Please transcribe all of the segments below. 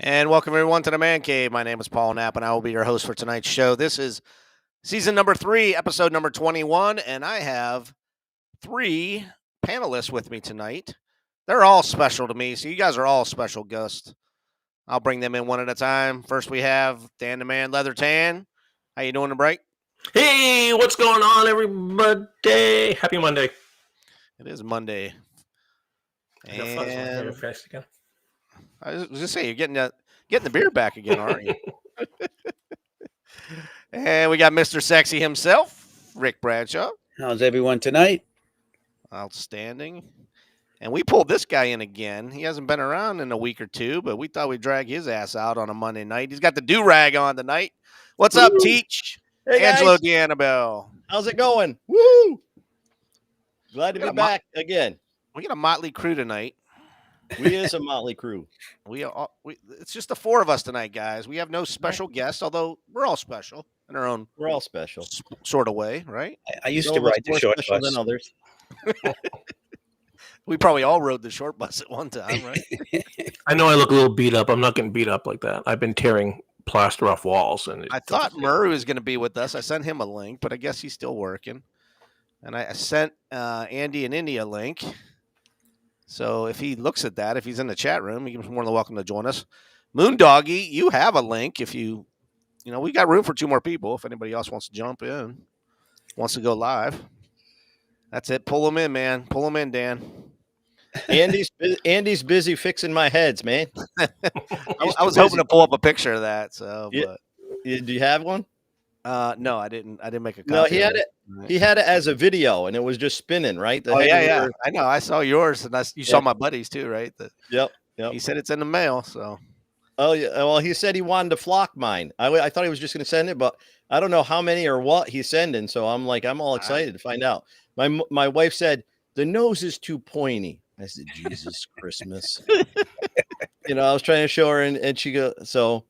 And welcome everyone to the Man Cave. My name is Paul Knapp, and I will be your host for tonight's show. This is season number 3, episode number 21, and I have 3 panelists with me tonight. They're all special to me, so you guys are all special guests. I'll bring them in one at a time. First, we have Dan the Man Leather Tan. How you doing, the break? Hey, what's going on, everybody? Happy Monday. It is Monday. I got fuzz on here fast again. I was just saying, you're getting the beer back again, aren't you? And we got Mr. Sexy himself, Rick Bradshaw. How's everyone tonight? Outstanding. And we pulled this guy in again. He hasn't been around in a week or two, but we thought we'd drag his ass out on a Monday night. He's got the do-rag on tonight. What's up, Teach? Hey, Angelo guys. D'Annabelle. How's it going? Woo! Glad to We be got a back again. We got a motley crew tonight. We is a motley crew. It's just the 4 of us tonight, guys. We have no special guests, although we're all special in our own We're all special. sort of way, right? I used Some to of us ride the more short special bus. than others. We probably all rode the short bus at one time, right? I know I look a little beat up. I'm not getting beat up like that. I've been tearing plaster off walls, and I thought Murray was going to be with us. I sent him a link, but I guess he's still working. And I sent Andy and Indy a link. So if he looks at that, if he's in the chat room, he's more than welcome to join us. Moondoggy, you have a link. If we got room for 2 more people. If anybody else wants to jump in, wants to go live, that's it. Pull them in, man. Pull them in, Dan. Andy's busy fixing my heads, man. I was hoping to pull up a picture of that. So, Yeah. but Do you have one? no, I didn't make a copy. No, he had of it. He had it as a video, and it was just spinning, right? Oh yeah. I know. I saw yours, and you saw my buddies too, right? Yep. He said it's in the mail. So. Oh yeah. Well, he said he wanted to flock mine. I thought he was just going to send it, but I don't know how many or what he's sending. So I'm all excited to find out. My wife said the nose is too pointy. I said, Jesus Christmas. I was trying to show her, and she goes, so.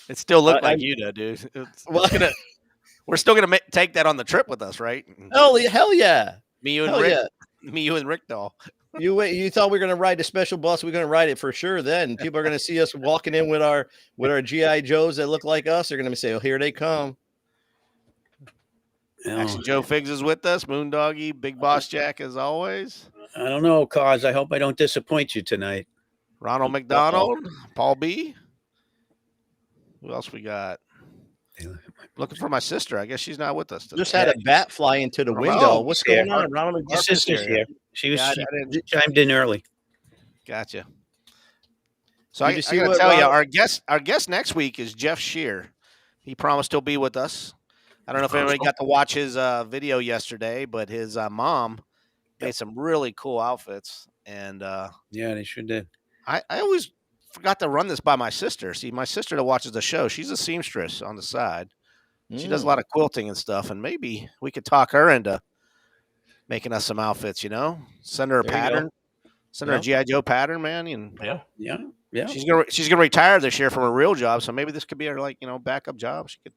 It still looked like you, though, dude. We're still gonna take that on the trip with us, right? Oh hell yeah! Me, you, and Hell Rick. yeah. Me, you, and Rick doll. You thought we were gonna ride a special bus? We're gonna ride it for sure. Then people are gonna see us walking in with our GI Joes that look like us. They're gonna say, "Oh, here they come." Actually, Joe Figs is with us. Moondoggy, Big Boss Jack, as always. I don't know, Cause. I hope I don't disappoint you tonight. Ronald McDonald, Paul B. Who else we got? Looking for my sister. I guess she's not with us today. Just had a bat fly into the window. Oh, What's yeah. going on, Ronald? Your sister's here. She was Yeah, she chimed in early. Gotcha. So I Did you got see to what tell you, Ronald- our guest next week is Jeff Shear. He promised he'll be with us. I don't know if anybody got to watch his video yesterday, but his mom made some really cool outfits. And Yeah, they sure did. I always forgot to run this by my sister. See, my sister that watches the show, she's a seamstress on the side. She does a lot of quilting and stuff, and maybe we could talk her into making us some outfits, Send her a There you pattern. Send her a Yeah. G.I. Joe pattern, man. And Yeah. she's gonna retire this year from a real job, so maybe this could be her backup job. She could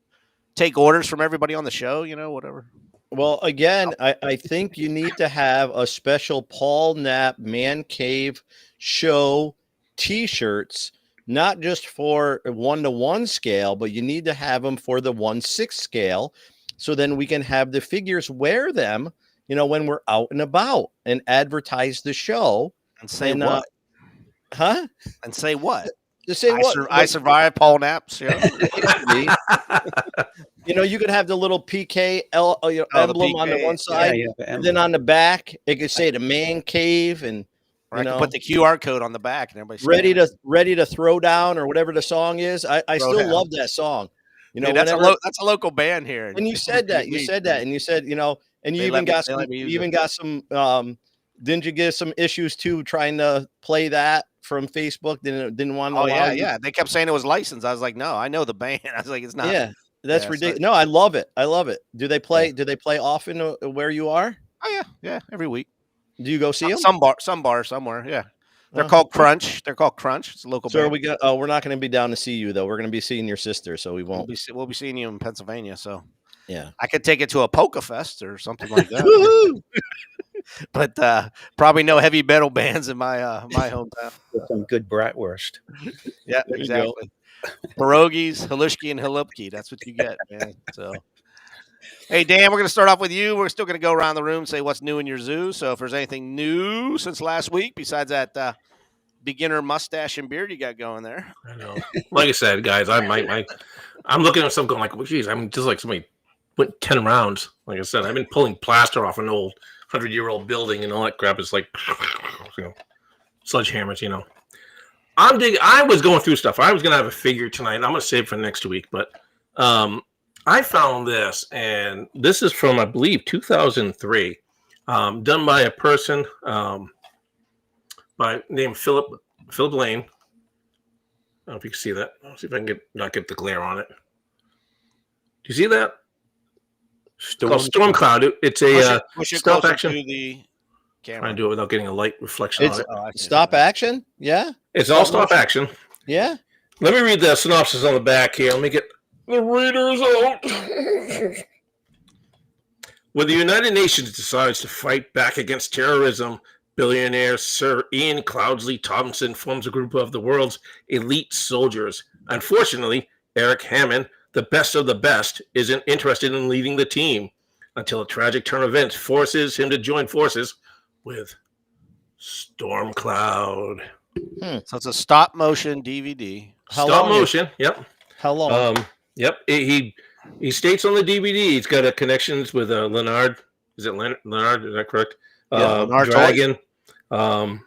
take orders from everybody on the show, whatever. Well, again, I think you need to have a special Paul Knapp Man Cave show T-shirts, not just for 1-to-1 scale, but you need to have them for the 1/6 scale, so then we can have the figures wear them, when we're out and about and advertise the show. And say And, what? Huh? And say what? Just say what? I survived Paul Knapp's show. You could have the little PK emblem on the PK, one side, yeah, and then on the back it could say the Man Cave, and Or I can put the QR code on the back, and everybody's ready to throw down, or whatever the song is. I Throw still down. love that song. Dude, that's a local band here. And you said that, and you said, and you They even let got me- they some, let me use you even it. got some. Didn't you get some issues too trying to play that from Facebook? Didn't want to. Oh allow yeah, you? yeah. They kept saying it was licensed. I was like, no, I know the band. I was like, it's not. Yeah, that's Yeah, ridiculous. so- No, I love it. I love it. Do they play? Do they play often where you are? Oh yeah, every week. Do you go see them? Some bar somewhere. Yeah, they're Oh. called Crunch. They're called Crunch. It's a local So band. we got. Oh, we're not going to be down to see you though. We're going to be seeing your sister, so we won't. We'll be seeing you in Pennsylvania. So Yeah. I could take it to a polka fest or something like that. Woohoo! but probably no heavy metal bands in my my hometown. With some good bratwurst. Yeah, There you go. exactly. Pierogies, Halushki, and Halupki. That's what you get, man. So, hey, Dan, we're going to start off with you. We're still going to go around the room and say what's new in your zoo. So, if there's anything new since last week, besides that beginner mustache and beard you got going there. I know. Like I said, guys, I'm looking at something going like, well, geez, I'm just like somebody went 10 rounds. Like I said, I've been pulling plaster off an old 100-year-old building and all that crap. It's like, sledgehammers, I was going through stuff. I was going to have a figure tonight. I'm going to save it for next week. But I found this, and this is from, I believe, 2003, done by a person by named Philip Lane. I don't know if you can see that. I'll see if I can not get the glare on it. Do you see that? Storm Cloud. It's a push it stop closer action. to the camera. Trying to do it without getting a light reflection It's on it. stop action. Yeah. It's all stop action. Yeah. Let me read the synopsis on the back here. Let me get the readers out. When the United Nations decides to fight back against terrorism, billionaire Sir Ian Cloudsley Thompson forms a group of the world's elite soldiers. Unfortunately, Eric Hammond, the best of the best, isn't interested in leading the team until a tragic turn of events forces him to join forces with Storm Cloud. So it's a stop motion DVD. Stop motion. Yep. How long? Yep. He states on the DVD he's got connections with Leonard. Is it Leonard? Is that correct? Yeah, Leonard Dragon. MNC,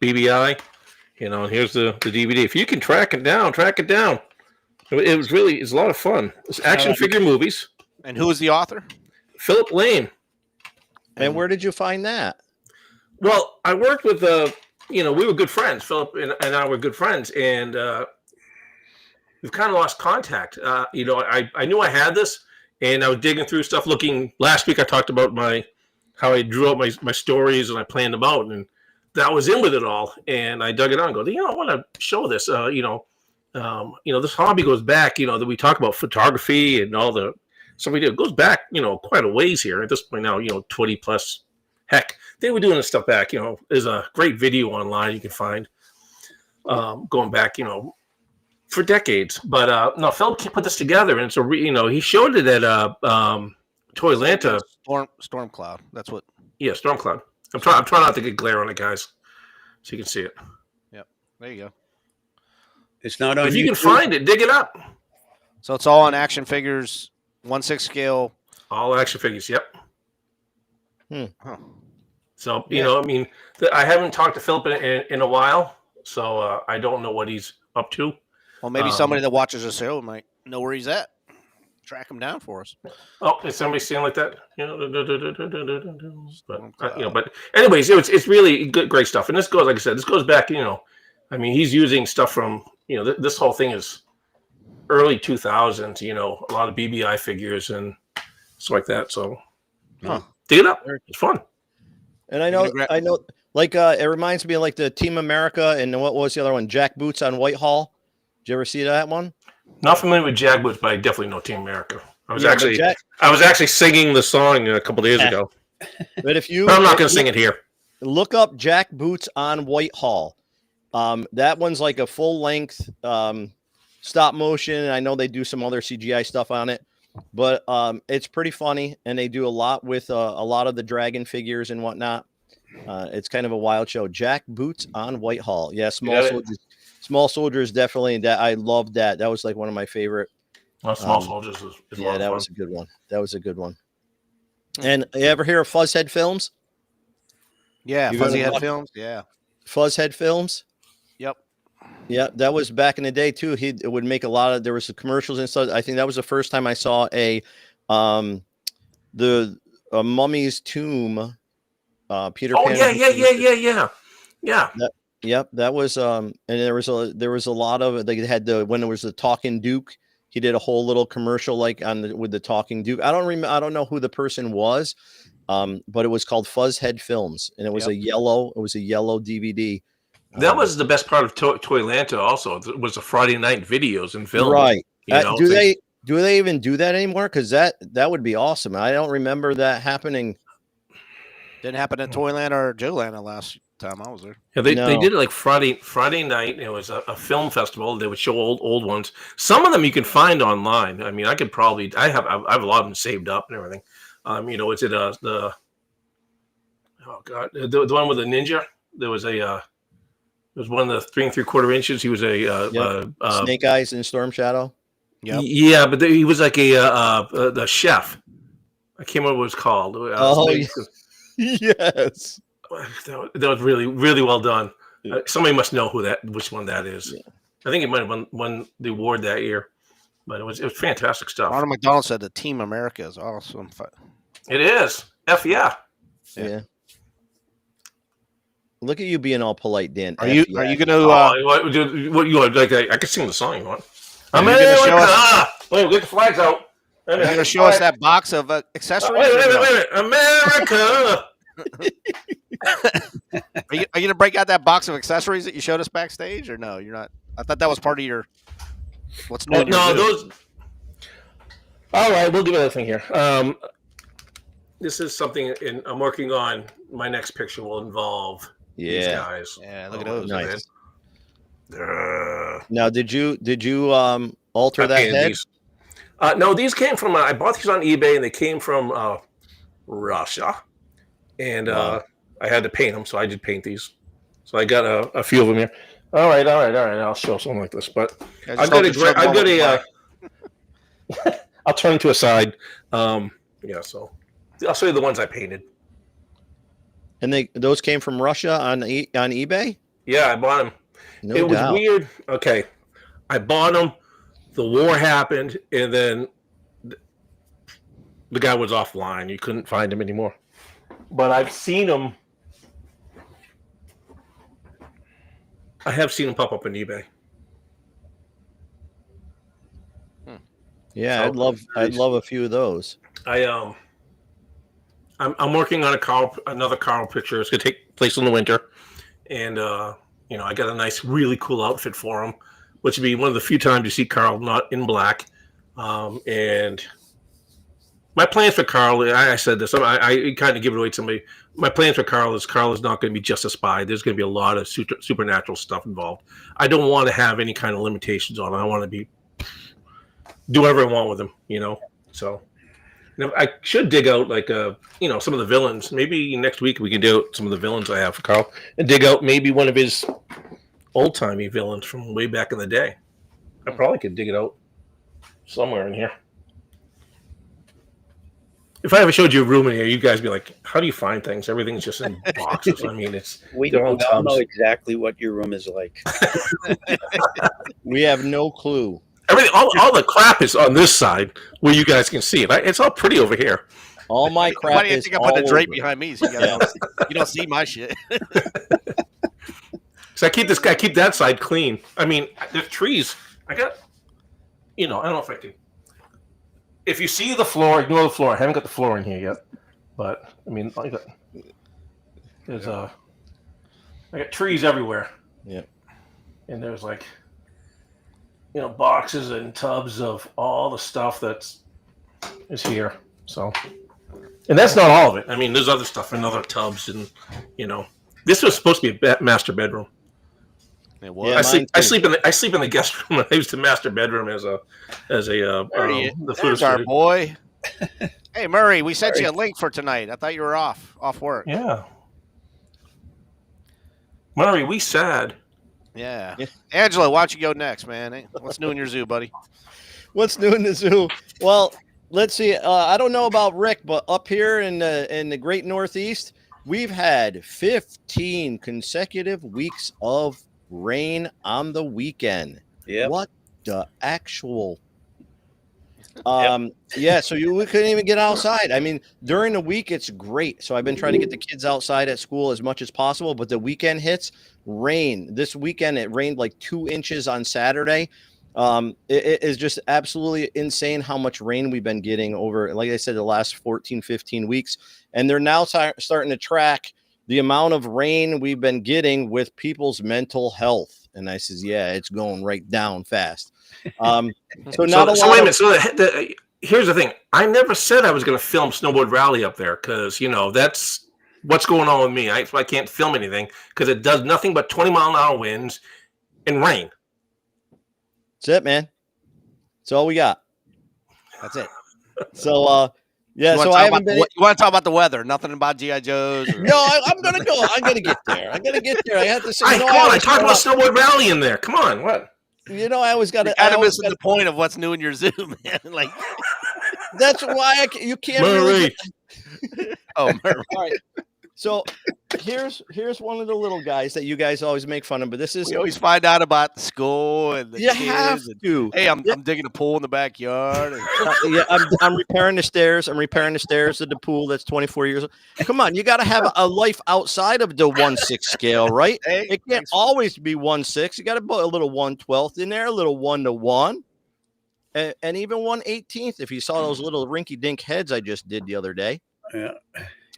BBI. And here's the DVD. If you can track it down. It was it's a lot of fun. It's action figure movies. And who is the author? Philip Lane. And where did you find that? Well, I worked with we were good friends. Philip and I were good friends, and we've kind of lost contact. I knew I had this, and I was digging through stuff. Looking last week, I talked about how I drew up my stories and I planned them out, and that was in with it all. And I dug it out and go, I want to show this. This hobby goes back. That we talk about photography and all the stuff we do. It goes back, quite a ways here. At this point now, 20 plus. Heck, they were doing this stuff back. There's a great video online you can find going back, for decades. But no, Phil put this together, and so he showed it at Toylanta. Storm Cloud. That's what. Yeah, Storm Cloud. I'm trying not to get glare on it, guys, so you can see it. Yep, there you go. It's not on. If you can find it, dig it up. So it's all on action figures, 1/6 scale. All action figures. Yep. Huh. So I haven't talked to Philip in a while, so I don't know what he's up to. Well, maybe somebody that watches the show might know where he's at. Track him down for us. Oh, is somebody saying like that? But anyways, it's really good, great stuff. And this goes, like I said, back. He's using stuff from this whole thing is early 2000s. A lot of BBI figures and stuff like that. So dig it up. It's fun. And I know, like it reminds me of like the Team America and what was the other one? Jack Boots on Whitehall. Did you ever see that one? Not familiar with Jack Boots, but I definitely know Team America. I was but actually singing the song a couple days ago. But I'm not going to sing it here. Look up Jack Boots on Whitehall. That one's like a full length stop motion. I know they do some other CGI stuff on it, but it's pretty funny, and they do a lot with a lot of the dragon figures and whatnot. It's kind of a wild show. Jack Boots on Whitehall. Yeah, Small Soldiers definitely. That I loved that. That was like one of my favorite. Well, Small Soldiers is yeah, that was a good one. That was a good one. And you ever hear of Fuzzhead Films? Yeah, Fuzzy Head Films. Yeah, Fuzzhead Films. Yep. Yeah, that was back in the day too. It would make a lot of. There was the commercials and stuff. I think that was the first time I saw a Mummy's Tomb. Peter Pan. Oh yeah. Yep, that was and there was a lot of. They had when there was the Talking Duke. He did a whole little commercial like with the Talking Duke. I don't know who the person was, but it was called Fuzzhead Films, and it was a yellow DVD. That was the best part of Toylanta. Also, it was the Friday night videos and film. Right? Do they even do that anymore? Because that would be awesome. I don't remember that happening. Didn't happen at Toyland or Joeland the last time I was there. Yeah, they No. did it like Friday night. It was a film festival. They would show old ones. Some of them you can find online. I mean, I could probably I have a lot of them saved up and everything. It's at the oh god the one with the ninja. There was it was one of the 3 3/4 inches. He was a Snake Eyes and Storm Shadow. Yep. yeah, but he was like the chef. I can't remember what it was called. Yes. That was really, really well done. Yeah. Somebody must know which one that is. Yeah. I think it might have won the award that year, but it was fantastic stuff. Ronald McDonald said the Team America is awesome. It is. Yeah. Yeah. Look at you being all polite, Dan. Are you going to? What you want? Like I can sing the song you want. Are you gonna show us- Wait, get the flags out. Are you going to show us that box of accessories? Wait a minute. America. Are you going to break out that box of accessories that you showed us backstage, or no? You're not. I thought that was part of your. What's new? No, those. All right, we'll do another thing here. This is something I'm working on. My next picture will involve these guys. Yeah, look at those. Nice. Man. Now, did you alter that head? These. No, these came from. I bought these on eBay, and they came from Russia, and Wow. I had to paint them, so I did paint these. So I got a few of them here. All right. I'll show something like this, but Yeah, I've got a. I'll turn to a side. So I'll show you the ones I painted. And those came from Russia on eBay? Yeah, I bought them. No It doubt. was weird. Okay, I bought them. The war happened, and then the guy was offline. You couldn't find him anymore. But I've seen him. I have seen him pop up on eBay. Yeah, I'd love a few of those. I'm working on another Carl picture. It's gonna take place in the winter, and I got a nice, really cool outfit for him, which would be one of the few times you see Carl not in black. And my plans for Carl, I said this, I kind of give it away to somebody. My plans for Carl is not going to be just a spy. There's going to be a lot of supernatural stuff involved. I don't want to have any kind of limitations on him. I want to do whatever I want with him, So I should dig out some of the villains. Maybe next week we can do some of the villains I have for Carl and dig out maybe one of his old-timey villains from way back in the day. I probably could dig it out somewhere in here. If I ever showed you a room in here, you guys would be like, how do you find things? Everything's just in boxes. I mean, We they're all all know tubs. exactly what your room is like. We have no clue. Everything, all the crap is on this side where you guys can see it. It's all pretty over here. All my crap Why do you is think I put the all drape over. behind me? So you don't see my shit. So I keep that side clean. I mean, there's trees. I got, I don't know if I can. If you see the floor, ignore the floor. I haven't got the floor in here yet, but I mean, I got trees everywhere. Yeah. And there's boxes and tubs of all the stuff is here. So, and that's not all of it. I mean, there's other stuff in other tubs, and this was supposed to be a master bedroom. It was. Yeah, I sleep in the guest room. I used the master bedroom as the food There's our studio. boy. Hey Murray, we sent you a link for tonight. I thought you were off work. Yeah, Murray, we sad. Yeah. Angela, why don't you go next, man? Hey, what's new in your zoo, buddy? What's new in the zoo? Well, let's see. I don't know about Rick, but up here in the Great Northeast, we've had 15 consecutive weeks of rain on the weekend. Yeah. What the actual? Yeah. So we couldn't even get outside. I mean, during the week it's great. So I've been trying to get the kids outside at school as much as possible. But the weekend hits, rain. This weekend it rained like 2 inches on Saturday. It is just absolutely insane how much rain we've been getting over, like I said, the last 14, 15 weeks. And they're now starting to track the amount of rain we've been getting with people's mental health. And I says, yeah, it's going right down fast. So not a So lot wait a of minute. So here's the thing. I never said I was going to film Snowboard Rally up there because, that's what's going on with me. So I can't film anything because it does nothing but 20-mile-an-hour winds and rain. That's it, man. That's all we got. That's it. So yeah, You wanna so talk I about haven't been. you want to talk about the weather? Nothing about GI Joes. Or... No, I'm gonna go. I'm gonna get there. I have to say. Come on, I talked about Snowboard Rally in there. Come on, what? I always got You're to. kind of missing the point of what's new in your Zoom, man. Like, That's why you can't Murray. really. oh, Murray. All right. So here's one of the little guys that you guys always make fun of, but this is We always find out about the school and the you kids. have to. Hey, I'm digging a pool in the backyard. And... Yeah, I'm repairing the stairs. I'm repairing the stairs of the pool that's 24 years old. Come on, you got to have a life outside of the 1/6 scale, right? Hey, It can't always be 1/6. You got to put a little 1/12 in there, a little 1-to-1, and even 1/18. If you saw those little rinky-dink heads I just did the other day. Yeah.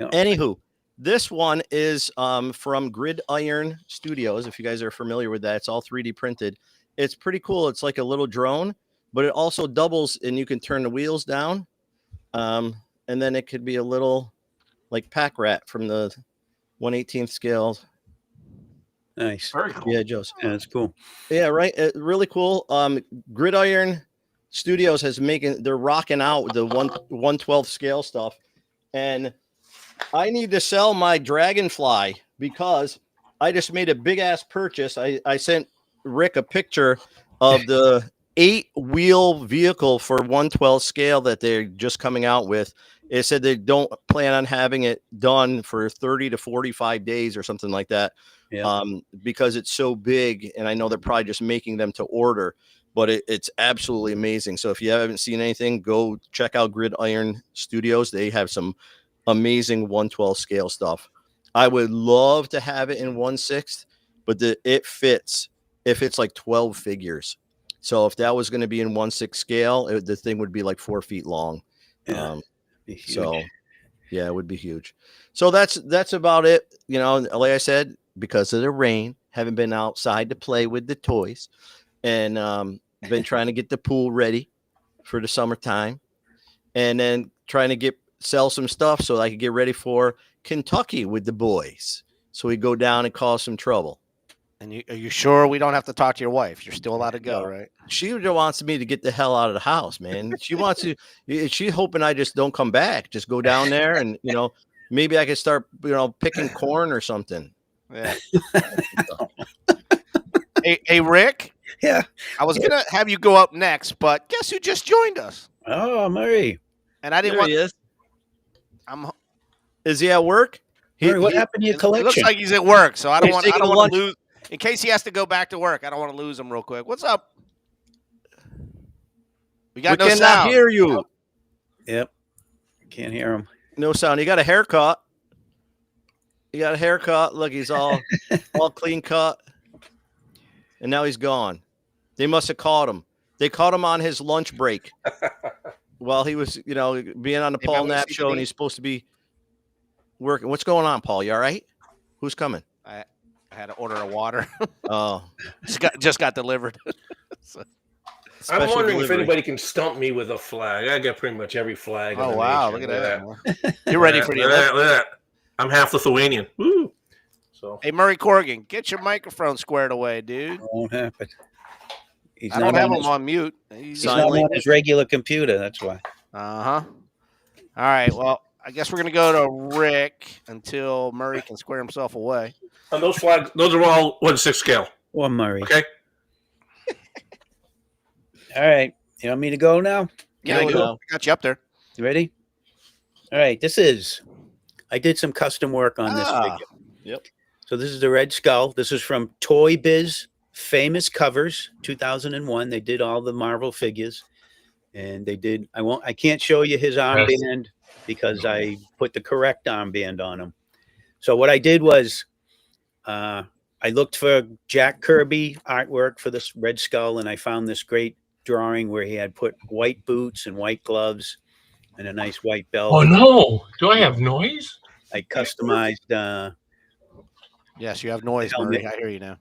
Anywho, this one is from Gridiron Studios. If you guys are familiar with that, it's all 3D printed. It's pretty cool. It's like a little drone, but it also doubles, and you can turn the wheels down. And then it could be a little like pack rat from the 1/18 scale. Nice. Very cool. Yeah, Joe's. Yeah, that's cool. Yeah, right. Really cool. Gridiron Studios they're rocking out the 1/12 scale stuff. And I need to sell my Dragonfly because I just made a big ass purchase. I sent Rick a picture of the 8-wheel vehicle for 1/12 scale that they're just coming out with. It said they don't plan on having it done for 30 to 45 days or something like that. Yeah. Because it's so big, and I know they're probably just making them to order, but it's absolutely amazing. So if you haven't seen anything, go check out Gridiron Studios. They have some amazing 1/12 scale stuff. I would love to have it in 1/6, but it fits if it's like 12 figures. So if that was going to be in 1/6 scale, the thing would be like 4 feet long. Yeah. So yeah, it would be huge. So that's about it. Like I said, because of the rain, haven't been outside to play with the toys, and been trying to get the pool ready for the summertime, and then trying to sell some stuff so I could get ready for Kentucky with the boys. So we go down and cause some trouble. And are you sure we don't have to talk to your wife? You're still allowed to go, right? She wants me to get the hell out of the house, man. She wants to. She's hoping I just don't come back. Just go down there and maybe I could start picking corn or something. Yeah. Hey, Rick. Yeah. I was gonna have you go up next, but guess who just joined us? Oh, Murray. And I didn't There want. he is. Is he at work? Murray, what happened to your It collection? looks like he's at work, so I don't He's want. taking a to lunch. lose. In case he has to go back to work, I don't want to lose him real quick. What's up? We got no cannot sound. hear you. Yep. Can't hear him. No sound. You got a haircut. Look, he's all clean cut. And now he's gone. They must have caught him. They caught him on his lunch break while he was, being on the Hey, Paul man, Knapp show, and he's supposed to be working. What's going on, Paul? You all right? Who's coming? I had to order a water. Oh, just got delivered. So. I'm special wondering delivery. if anybody can stump me with a flag. I got pretty much every flag. in Oh the wow! nation. Look at that. You're ready for the Look at Olympics. that, look at that. I'm half Lithuanian. Woo! So Hey, Murray Corrigan, get your microphone squared away, dude. Won't happen. He's I don't not have on him his, on mute. he's not on his regular computer. That's why. Uh-huh. All right. Well, I guess we're going to go to Rick until Murray can square himself away. and those flags, those are all 1/6 scale. Or Murray. Okay. All right. You want me to go now? Yeah, Go I now. got you up there. You ready? All right. I did some custom work on this figure. Yep. So this is the Red Skull. This is from Toy Biz Famous Covers 2001. They did all the Marvel figures, and they did. I can't show you his armband because I put the correct armband on him. So what I did was, I looked for Jack Kirby artwork for this Red Skull, and I found this great drawing where he had put white boots and white gloves and a nice white belt. Oh no! Do I have noise? I customized. Yes, you have noise, Helmet. Murray. I hear you now.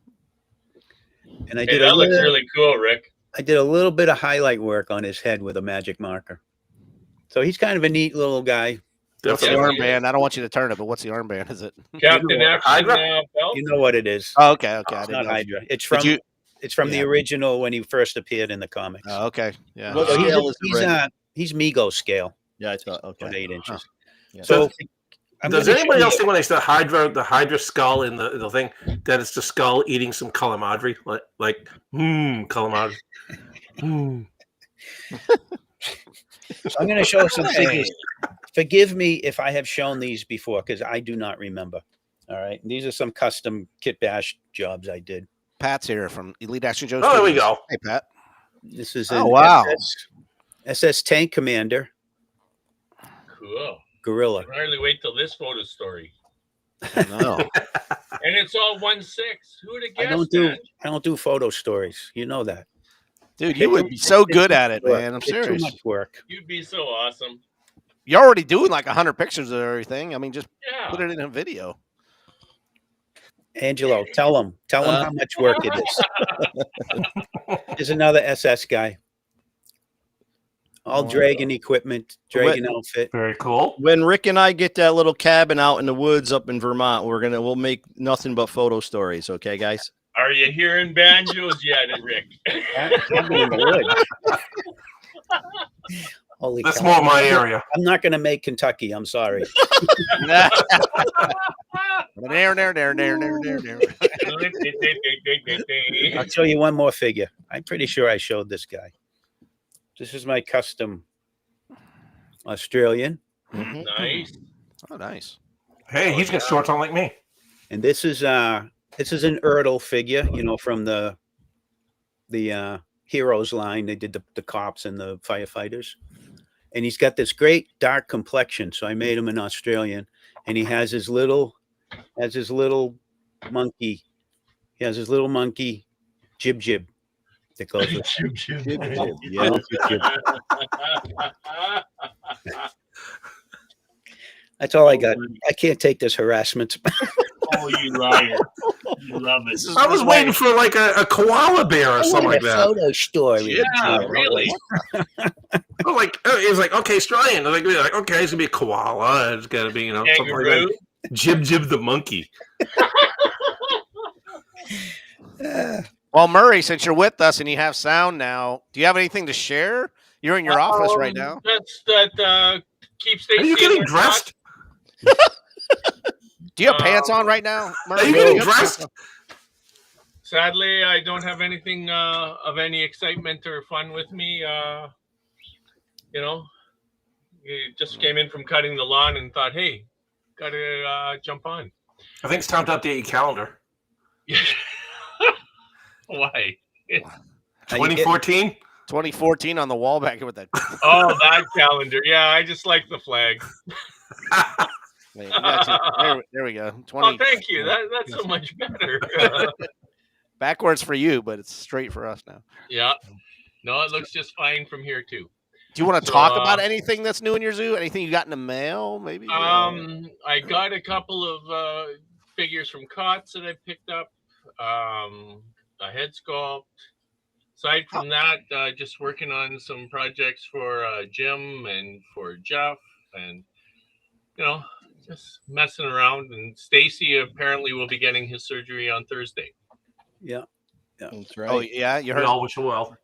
And I Hey, did that a looks little, really cool, Rick. I did a little bit of highlight work on his head with a magic marker. So he's kind of a neat little guy. What's the Definitely. armband? I don't want you to turn it, but what's the armband? Is it? Captain Action Hydra? belt. You know what it is. Oh, okay, okay. I It's didn't not know. Hydra. It's But from you- the yeah. original when he first appeared in the comics. Oh, okay, yeah. What So scale is it, Rick? he's Mego scale, Yeah, I thought. about Okay. 8 inches. Yeah. So Does anybody else think when they say the Hydra skull in the thing that it's the skull eating some calamari? Like calamari. So I'm going to show some figures. Forgive me if I have shown these before because I do not remember. All right. These are some custom Kit Bash jobs I did. Pat's here from Elite Action Joe. Oh, there we Studios. go. Hey, Pat. This is Oh, an wow. SS Tank Commander Cool. Gorilla. I can hardly wait till this photo story. No. And it's all 1/6. Who would have I guessed don't do photo stories. You know that. Dude, you would be so good at it, man. I'm It's too serious. much work. You'd be so awesome. You're already doing like 100 pictures of everything. I mean, just Yeah. put it in a video. Angelo, tell him how much work it is. There's another SS guy. All Dragon equipment, Dragon outfit. Very cool. When Rick and I get that little cabin out in the woods up in Vermont, we'll make nothing but photo stories. Okay, guys. Are you hearing banjos yet, Rick? Cabin in the woods. Holy That's cow. more my area. I'm not going to make Kentucky. I'm sorry. There. I'll show you one more figure. I'm pretty sure I showed this guy. This is my custom Australian. Mhm. Nice. Oh, nice. Hey, he's got shorts on like me. And this is an Ertl figure, from the Heroes line. They did the cops and the firefighters. And he's got this great dark complexion. So I made him an Australian. And he has his little monkey. He has his little monkey Jib that goes with Yeah. That's all I got. I can't take this harassment. Oh, you liar. You love it. I was waiting for like a koala bear or something like that. Photo story. Yeah, really. Oh, like it was like okay, Australian. Like okay, it's gonna be a koala. It's gotta be something like Kangaroo. that. Jib the monkey. Well, Murray, since you're with us and you have sound now, do you have anything to share? You're in your office right now. That keeps Are you getting dressed? Do you have pants on right now, Murray? Are you getting dressed? Sadly, I don't have anything of any excitement or fun with me. You just came in from cutting the lawn and thought, hey, gotta jump on. I think it's time to update your calendar. Why? 2014. 2014 on the wall back here with that. Oh, that calendar. Yeah, I just like the flag. Wait, there we go. 20. Oh, thank you. That's so much better. Backwards for you, but it's straight for us now. Yeah. No, it looks just fine from here too. Do you want to So, talk about anything that's new in your zoo? Anything you got in the mail, maybe? I got a couple of figures from Cots that I picked up. A head sculpt. Aside from that, just working on some projects for Jim and for Jeff, and just messing around. And Stacy apparently will be getting his surgery on Thursday. Yeah. That's Oh, right. yeah, you We heard. all wish you well.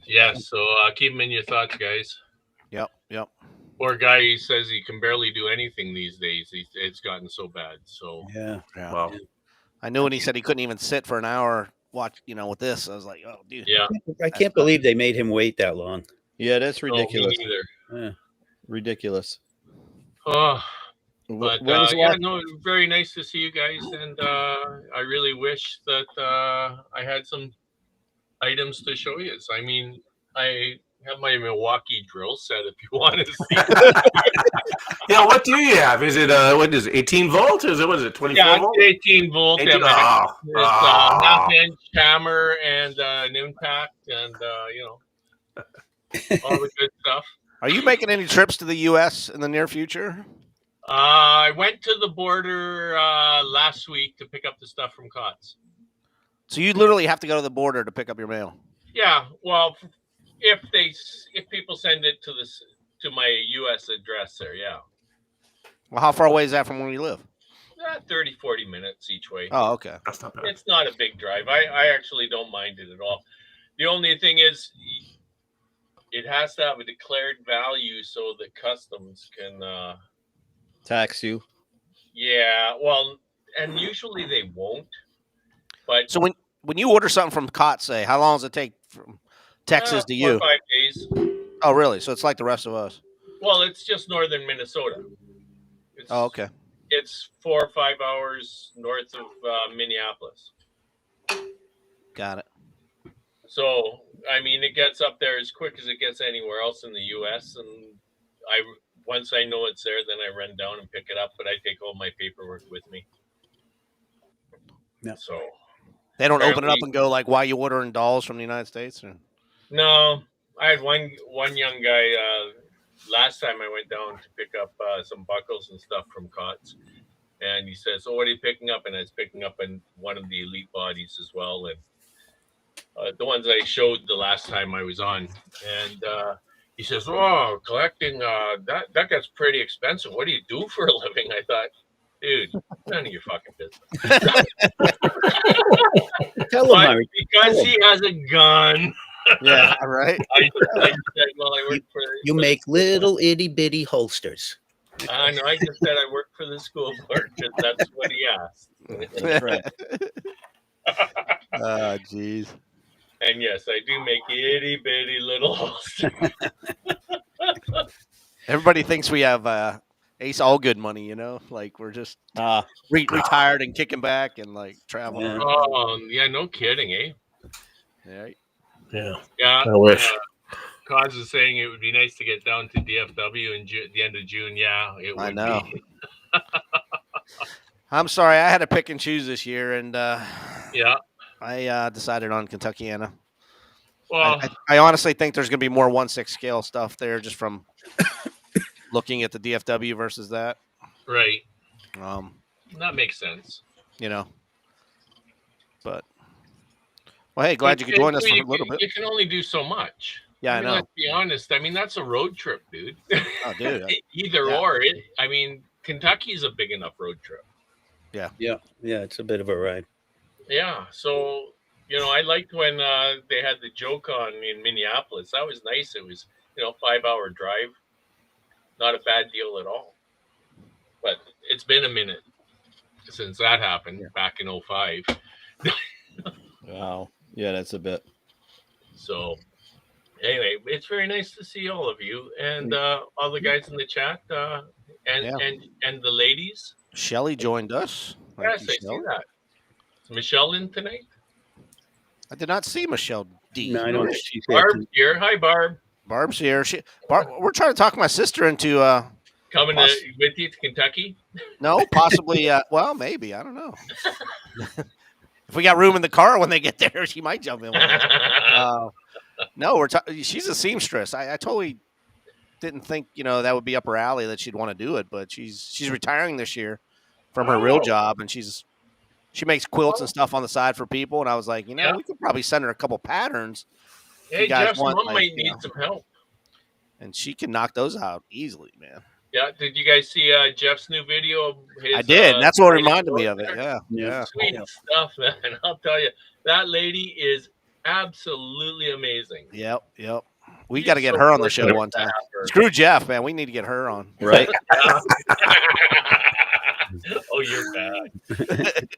Yeah, so keep him in your thoughts, guys. Yep. Poor guy, he says he can barely do anything these days. It's gotten so bad. So Yeah. Well, I knew when he said he couldn't even sit for an hour, watch, with this. I was like, oh, dude. yeah, I can't believe they made him wait that long. Yeah, that's ridiculous. No, me neither. Yeah. Ridiculous. Oh, but When's the yeah, last- no, very nice to see you guys, and I really wish that I had some items to show you. I mean, I have my Milwaukee drill set if you want to see. yeah. What do you have? Is it what is it? 18 volt? Is it what is it? 24 Yeah, volt? it's 18 volt 18 MX. oh, It's a half-inch hammer and an impact, and all the good stuff. Are you making any trips to the U.S. in the near future? I went to the border last week to pick up the stuff from Cots. So you literally have to go to the border to pick up your mail. Yeah, well, if people send it to my U.S. address there, yeah, Well, how far away is that from where you live? 30, 40 minutes each way. Oh, okay. That's not bad. It's not a big drive. I actually don't mind it at all. The only thing is, it has to have a declared value so that customs can. Tax you. Yeah, well, and usually they won't. But So when you order something from Cot, say, how long does it take from Texas to 4 or you? 5 days. Oh, really? So it's like the rest of us. Well, it's just northern Minnesota. It's, Oh, okay. It's 4 or 5 hours north of Minneapolis. Got it. So, I mean, it gets up there as quick as it gets anywhere else in the U.S. And once I know it's there, then I run down and pick it up. But I take all my paperwork with me. Yeah. So They don't open it up apparently- and go like, "Why you ordering dolls from the United States?" Or... No, I had one young guy. Last time I went down to pick up some buckles and stuff from Cots, and he says, "So what are you picking up?" And I was picking up in one of the elite bodies as well, and the ones I showed the last time I was on. And he says, "Oh, collecting that gets pretty expensive. What do you do for a living?" I thought, dude, none of your fucking business. Tell him, But Murray. because he has a gun, Yeah, right. I said, "Well, I work for." You make little itty bitty holsters. I know. I just said I work for the school board because that's what he asked. That's right. Oh, jeez. And yes, I do make itty bitty little holsters. Everybody thinks we have Ace Allgood money, you know, like we're just retired and kicking back and like traveling. Yeah. around. Oh, yeah, no kidding, eh? Yeah. Yeah. Yeah. I wish. Cause is saying it would be nice to get down to DFW in the end of June. Yeah, it would I know. be. I'm sorry, I had to pick and choose this year, and Yeah. I decided on Kentuckiana. Well, I honestly think there's going to be more 1/6 scale stuff there, just from looking at the DFW versus that. right. That makes sense. You know, but well, hey, glad you could join us for a little bit. You can only do so much. Yeah, I mean, know. Let's be honest. I mean, that's a road trip, dude. Oh, dude. Either Yeah. or. I mean, Kentucky's a big enough road trip. Yeah, it's a bit of a ride. Yeah. So, I liked when they had the joke on in Minneapolis. That was nice. It was, 5-hour drive. Not a bad deal at all. But it's been a minute since that happened back in 2005. Wow. Yeah, that's a bit. So, anyway, it's very nice to see all of you and all the guys in the chat and the ladies. Shelly joined us. Thank Yes, you, I see Shelley. that. Is Michelle in tonight? I did not see Michelle D. No, I don't think she's here. Barb's here. Hi, Barb. Barb's here. We're trying to talk my sister into Coming with you to Kentucky? no, possibly. Well, maybe. I don't know. If we got room in the car when they get there, she might jump in. With us. No, she's a seamstress. I totally didn't think that would be up her alley that she'd want to do it, but she's retiring this year from her real job, and she makes quilts and stuff on the side for people. And I was like, we could probably send her a couple patterns. Hey, guys Jeff's want, mom like, might need some help. And she can knock those out easily, man. Yeah, did you guys see Jeff's new video? Of his, I did. That's what training reminded me of it. there? Yeah. Sweet stuff, man. I'll tell you, that lady is absolutely amazing. Yep. We got to get her on the show one time. Screw Jeff, man. We need to get her on. Right. Oh, you're bad.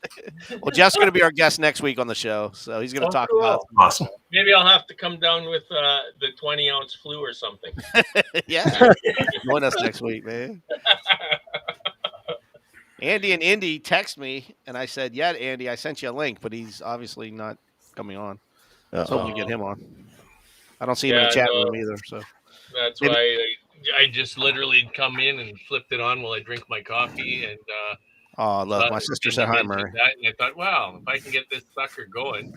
Well, Jeff's going to be our guest next week on the show, so he's going to talk cool. about. Awesome. Maybe I'll have to come down with the 20-ounce flu or something. Yeah. Join us next week, man. Andy and Indy text me, and I said, "Yeah, Andy, I sent you a link, but he's obviously not coming on. So hoping to get him on. I don't see him in the chat room either. So That's why I just literally come in and flipped it on while I drink my coffee. And oh, look, my sister said hi, Murray. And I thought, wow, if I can get this sucker going.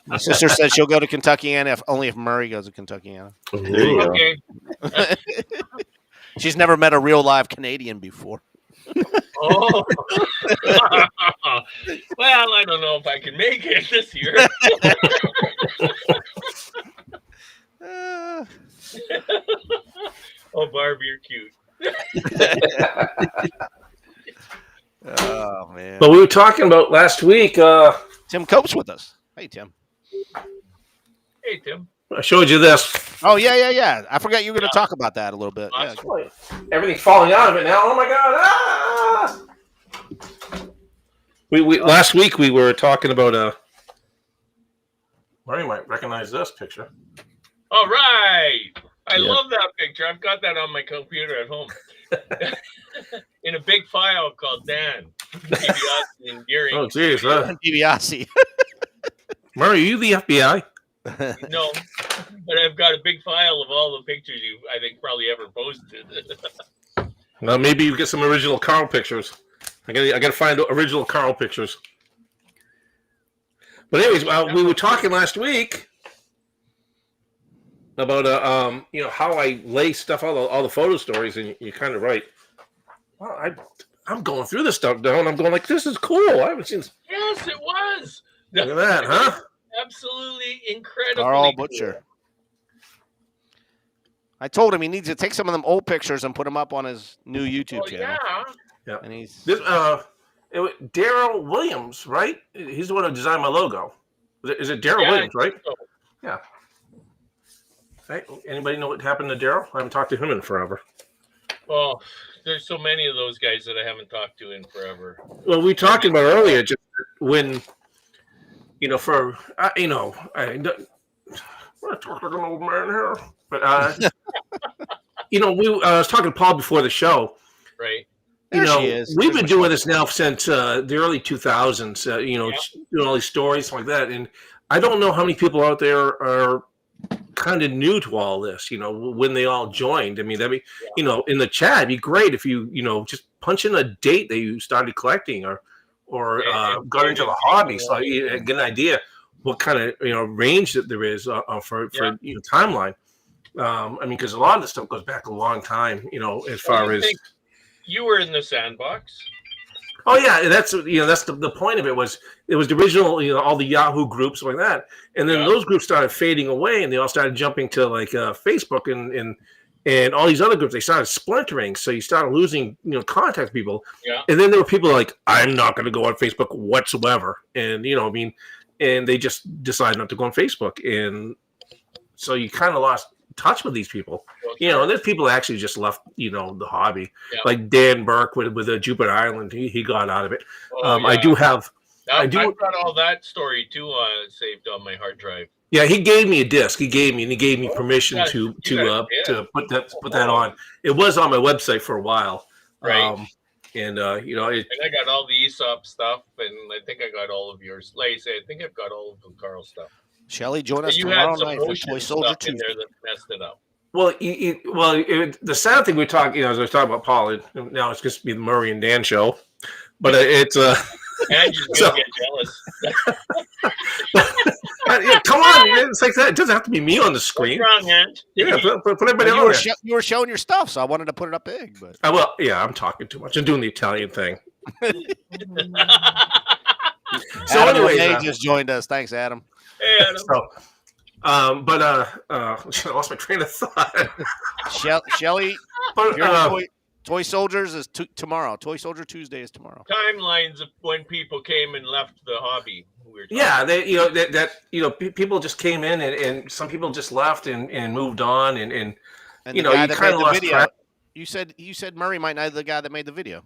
My sister said she'll go to Kentuckiana only if Murray goes to Kentuckiana. There you go. Okay. She's never met a real live Canadian before. Oh. Well, I don't know if I can make it this year. Oh man. But we were talking about last week. Tim Cope's with us. Hey Tim. Hey, Tim. I showed you this. Oh yeah. I forgot you were going to talk about that a little bit. Yeah. Everything's falling out of it now. Oh my god! Ah! We last week we were talking about Murray might recognize this picture. All right. I Yeah. love that picture. I've got that on my computer at home. In a big file called Dan. DiBiase and Gearing. Oh jeez, DiBiase. Murray, are you the FBI? No, but I've got a big file of all the pictures you, I think, probably ever posted. Well, maybe you get some original Carl pictures. I gotta find original Carl pictures. But anyways, we were talking last week about how I lay stuff all the photo stories, and you're kind of right. Well, I'm going through this stuff now, and I'm going like, this is cool. I haven't seen. Yes, it was. Look at that, huh? Absolutely incredible. Carl Butcher. I told him he needs to take some of them old pictures and put them up on his new YouTube channel. Yeah. And he's This Daryl Williams, right? He's the one who designed my logo. Is it Daryl Yeah, Williams, I right? think so. Yeah. Right. Anybody know what happened to Daryl? I haven't talked to him in forever. Well, there's so many of those guys that I haven't talked to in forever. Well, we talked about earlier just when, we're talking to an old man here, but I was talking to Paul before the show. Right. There she is. We've There's been my doing this now since the early 2000s. Doing all these stories like that, and I don't know how many people out there are kind of new to all this. When they all joined. I mean, that'd be, in the chat, it'd be great if you, just punch in a date that you started collecting or got into the hobby, so you get an idea what kind of range that there is for timeline. Because a lot of this stuff goes back a long time. As far as you were in the sandbox. oh yeah, that's the point of it was the original all the Yahoo groups like that, and then those groups started fading away, and they all started jumping to like Facebook and all these other groups. They started splintering, so you started losing contact with people. Yeah. And then there were people like, I'm not going to go on Facebook whatsoever, and and they just decided not to go on Facebook, and so you kind of lost touch with these people. Okay. And there's people that actually just left the hobby, Yeah. like Dan Burke with Jupiter Island. He got out of it. Oh, yeah. I do have. I've got all that story too saved on my hard drive. Yeah, he gave me a disc. He gave me permission Yeah, to put that Oh. on. It was on my website for a while. Right. And And I got all the ESOP stuff, and I think I got all of yours. Like I say, I think I've got all of the Carl stuff. Shelly, join us You tomorrow had some night for motion Toy Soldier stuff in Tuesday. there that messed it up. well, the sad thing we're talking, as I was talking about Paul, now it's just be the Murray and Dan show, but it's And you're So- gonna get jealous. come on, it's like that. It doesn't have to be me on the screen. What's wrong, Ant? Yeah, put everybody You on were, there. you were showing your stuff, so I wanted to put it up big. But I'm talking too much. I'm doing the Italian thing. So Adam anyways, Renee just joined us. Thanks, Adam. Hey, Adam. so, I lost my train of thought. Shelly, But, Toy Soldiers is tomorrow. Toy Soldier Tuesday is tomorrow. Timelines of when people came and left the hobby. We were talking yeah, they people just came in and some people just left and moved on and And you the guy you that kind made of the lost video. track. You said Murray might know the guy that made the video,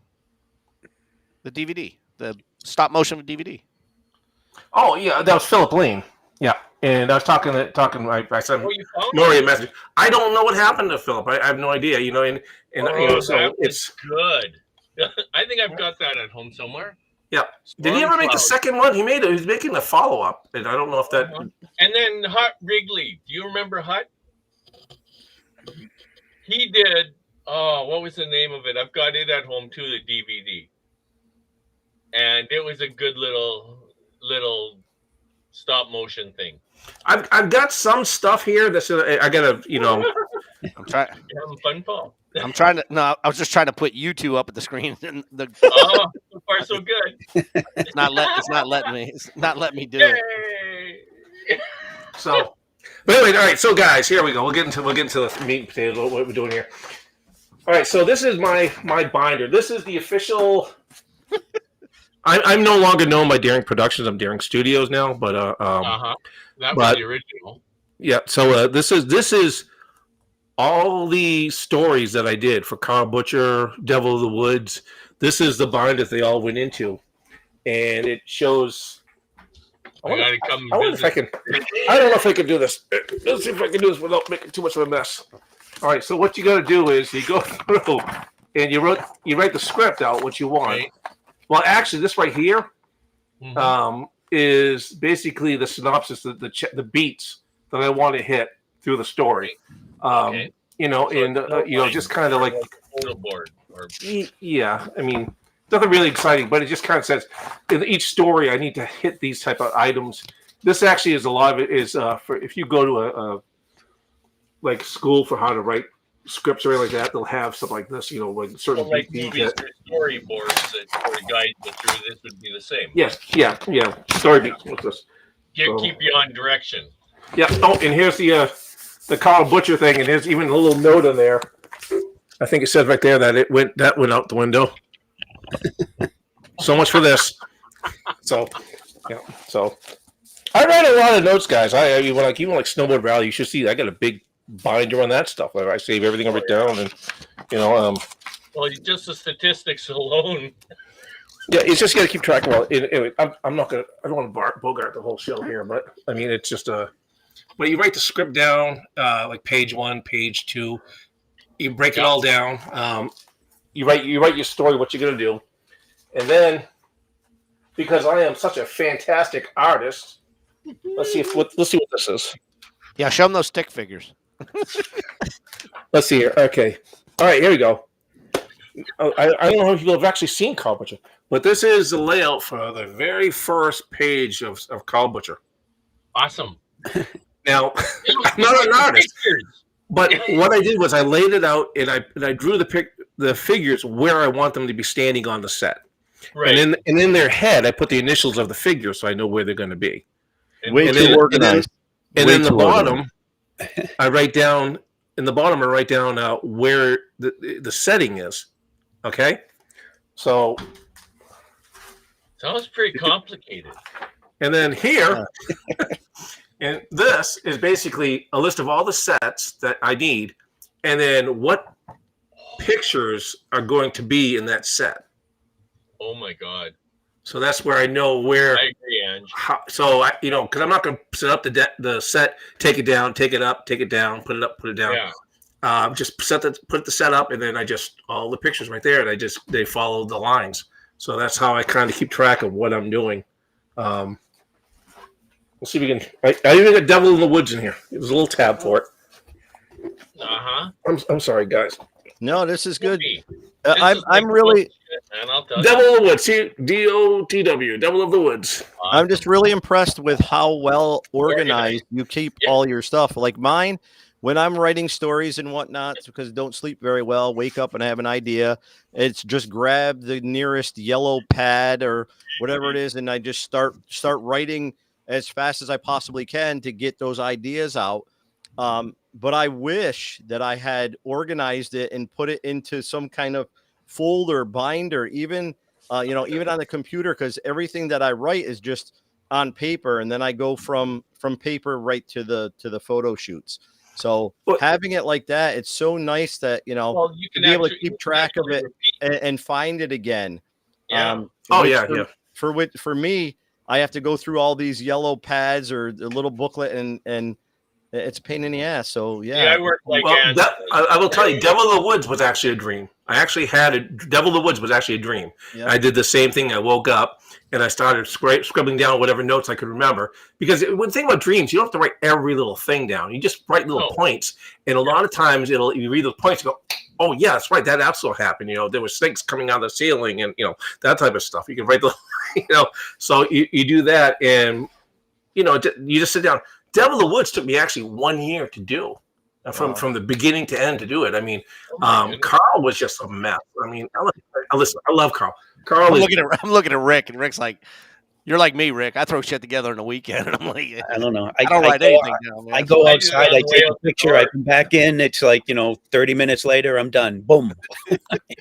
the DVD, the stop motion DVD. Oh yeah, that was Philip Lane. Yeah, and I was talking. I said Oh, you found Murray it? a message. I don't know what happened to Philip. I have no idea. Oh, So that it's. was good. I think I've got that at home somewhere. Yeah. Did he ever make the Stormcloud. second one? He was making the follow up, and I don't know if that. And then Hut Wrigley. Do you remember Hut? He did. Oh, what was the name of it? I've got it at home too, the DVD. And it was a good little stop motion thing. I've got some stuff here that's I gotta I'm trying. You having fun, Paul? I'm trying to. No, I was just trying to put you two up at the screen. And Oh, so far so good. it's not letting me. It's not letting me do it. Yay! So, but anyway, all right. So, guys, here we go. We'll get into the meat and potatoes. What we're doing here. All right. So this is my binder. This is the official I'm no longer known by Daring Productions. I'm Daring Studios now. But That was but- the original. yeah. So this is all the stories that I did for Carl Butcher, Devil of the Woods. This is the bind that they all went into, and it shows. I wonder if I can. I don't know if I can do this. Let's see if I can do this without making too much of a mess. All right. So what you got to do is you go through and you write the script out what you want. Right. Well, actually, this right here Mhm. is basically the synopsis, the beats that I want to hit through the story. Okay. You know, So and it's no you know, line, just kind of like photo board or yeah. I mean, nothing really exciting, but it just kind of says in each story I need to hit these type of items. This actually is a lot of it is for if you go to a like school for how to write scripts or anything like that, they'll have stuff like this. You know, like certain so like beats movies that- for storyboards that or guide you through. This would be the same. Yes, yeah. Story beats. What's this? Keep you on direction. Yeah. Oh, and here's the Carl Butcher thing, and there's even a little note in there. I think it says right there that it went out the window. So much for this. So, yeah. So, I write a lot of notes, guys. I mean, even like Snowboard Rally, you should see. I got a big binder on that stuff. Like I save everything I write down, and you know, Well, just the statistics alone. yeah, it's just got to keep track of all. Anyway, I'm not gonna. I don't want to bogart the whole show here, but I mean, it's just But you write the script down, like page 1, page 2. You break it all down. You write your story, what you're gonna do, and then because I am such a fantastic artist, let's see what this is. Yeah, show them those stick figures. Let's see here. Okay, all right, here we go. I don't know if you'll have actually seen Carl Butcher, but this is the layout for the very first page of Carl Butcher. Awesome. Now, I'm not an artist, but what I did was I laid it out and I drew the figures where I want them to be standing on the set. Right. And in their head, I put the initials of the figures so I know where they're going to be. Way And too then- organized. And Way then the too bottom, organized. I write down where the setting is. Okay, so Sounds pretty complicated. and then here, and this is basically a list of all the sets that I need, and then what pictures are going to be in that set. Oh my God. So that's where I know where. I agree, Ange. So because I'm not going to set up the set, take it down, take it up, take it down, put it up, put it down. Yeah. Just put the set up, and then all the pictures right there, and they follow the lines. So that's how I kind of keep track of what I'm doing. We'll see if we can. I even got Devil in the Woods in here. There's a little tab for it. Uh-huh. I'm sorry, guys. No, this is good. This I'm is like really bullshit, man, I'll tell Devil you. of the Woods. See, DOTW. Devil of the Woods. I'm just really impressed with how well organized you keep all your stuff. Like mine, when I'm writing stories and whatnot, because I don't sleep very well, wake up and have an idea. It's just grab the nearest yellow pad or whatever it is, and I just start writing as fast as I possibly can to get those ideas out. But I wish that I had organized it and put it into some kind of folder, binder, even even on the computer, because everything that I write is just on paper, and then I go from paper right to the photo shoots. So having it like that, it's so nice that Well, you to can be able to actually- keep track of it and find it again. Yeah. For me, I have to go through all these yellow pads or the little booklet, and it's a pain in the ass. So Yeah, I work like Well, Ange. I will tell you, Devil of the Woods was actually a dream. I actually had Devil of the Woods was actually a dream. Yeah. I did the same thing. I woke up and I started scribbling down whatever notes I could remember. Because one thing about dreams, you don't have to write every little thing down. You just write little points. And a lot of times you read those points and go, oh, yeah, that's right. That also happened. There were snakes coming out of the ceiling and, that type of stuff. You can write the, so you do that and, you just sit down. Devil of the Woods took me actually 1 year to do. From the beginning to end to do it. I mean, Carl was just a mess. I mean, I love Carl. Carl I'm is looking at Rick, and Rick's like, You're like me, Rick. I throw shit together in a weekend, and I'm like, I don't know. I don't write anything down, man. I go I do that outside, on I the way take a out the picture, I door. come back in. It's like, 30 minutes later, I'm done. Boom.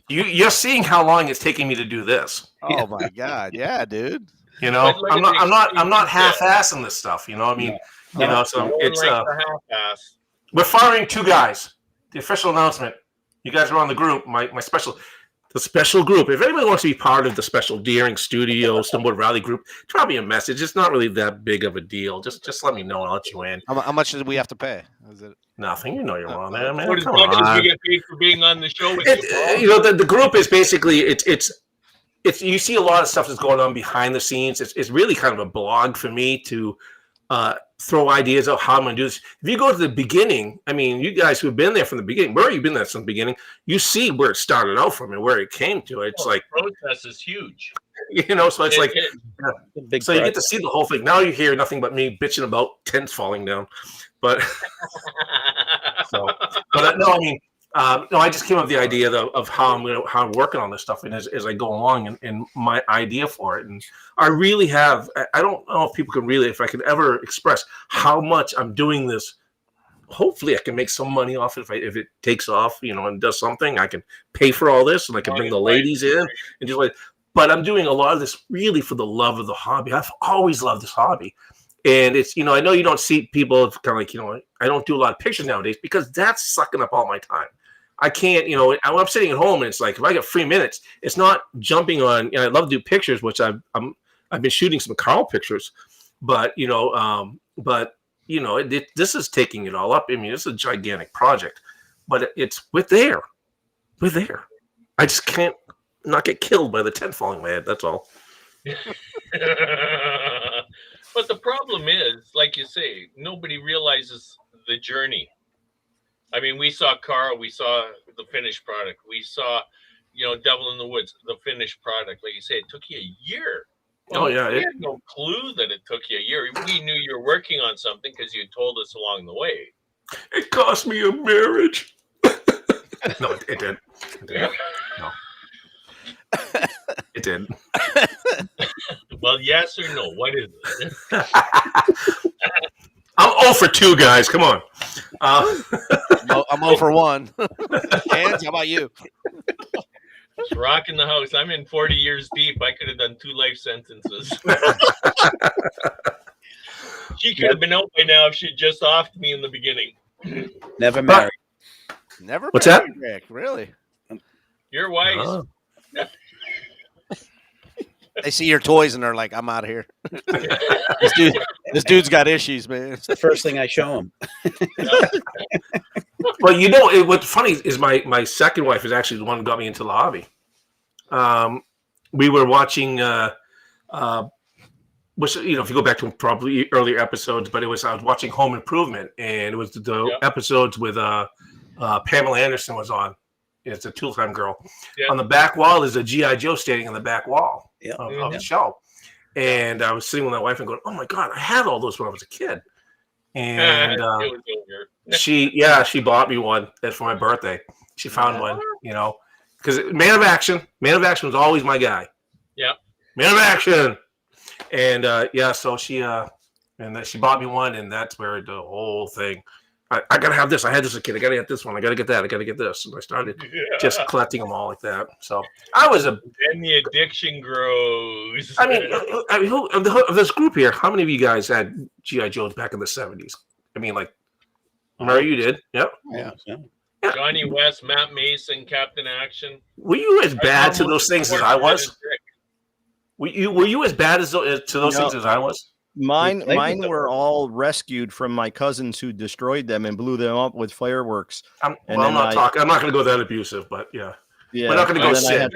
You're seeing how long it's taking me to do this. Oh my god, yeah, dude. You know, But look at the I'm not extreme half-assing this stuff. You know, what I mean, No, so No one it's likes a half-ass. we're firing 2 guys. The official announcement. You guys are on the group. The special group. If anybody wants to be part of the special Deering Studio Snowboard Rally group, drop me a message. It's not really that big of a deal. Just let me know and I'll let you in. How much did we have to pay? Is it? Nothing. You know you're on there, man. What as Come much as on. we get paid for being on the show with you, Paul. You know, the group is basically it's you see a lot of stuff that's going on behind the scenes. It's really kind of a blog for me to throw ideas of how I'm going to do this. If you go to the beginning, I mean, you guys who've been there from the beginning, where you've been there from the beginning, you see where it started out from and where it came to. It's like, the process is huge. so it's like, big so you get project. to see the whole thing. Now you hear nothing but me bitching about tents falling down, but no, I mean, no, I just came up with the idea of how I'm working on this stuff, and as I go along, and my idea for it, and I really have. I don't know if people can really, if I can ever express how much I'm doing this. Hopefully, I can make some money off it if it takes off, and does something. I can pay for all this, and I can bring the ladies in, and just like. But I'm doing a lot of this really for the love of the hobby. I've always loved this hobby. And it's, I know you don't see people kind of like, I don't do a lot of pictures nowadays because that's sucking up all my time. I can't, I'm sitting at home and it's like, if I get 3 minutes, it's not jumping on, I love to do pictures, which I've been shooting some Carl pictures, but, this is taking it all up. I mean, it's a gigantic project, but we're there. I just can't not get killed by the tent falling my head. That's all. But the problem is, like you say, nobody realizes the journey. I mean, we saw Carl, we saw the finished product. We saw, Devil in the Woods, the finished product. Like you say, it took you a year. Well, Oh, yeah. We had no clue that it took you a year. We knew you were working on something because you told us along the way. It cost me a marriage. No, it did. No. It did. Well, yes or no? What is it? I'm 0 for 2, guys. Come on. I'm 0 for 1. Hands, how about you? It's rocking the house. I'm in 40 years deep. I could have done 2 life sentences. She could have been out by now if she'd just offed me in the beginning. Never married. Never. What's that? Rick, really? You're wise. Oh. They see your toys and they're like, "I'm out of here." This dude's got issues, man. It's the first thing I show them. Well, what's funny is my second wife is actually the one who got me into the hobby. We were watching, which if you go back to probably earlier episodes, but I was watching Home Improvement, and it was the episodes with Pamela Anderson was on. It's a Tool Time girl. Yeah. On the back wall is a G.I. Joe standing on the back wall of the show. And I was sitting with my wife and going, "Oh my God, I had all those when I was a kid." And she bought me one for my birthday. She found one, because Man of Action was always my guy. Yeah. Man of Action. And so she bought me one, and that's where the whole thing. I gotta have this. I had this as a kid. I gotta get this one. I gotta get that. I gotta get this. And I started just collecting them all like that. So I was then the addiction grows. I mean, who of this group here? How many of you guys had GI Joes back in the 70s? I mean, like, Murray, you did. Yep. Yeah. Johnny West, Matt Mason, Captain Action. Were you as bad to those things as I was? Were you as bad to those things as I was? Mine were all rescued from my cousins who destroyed them and blew them up with fireworks. I'm not going to go that abusive, but yeah. We're not going to go sit.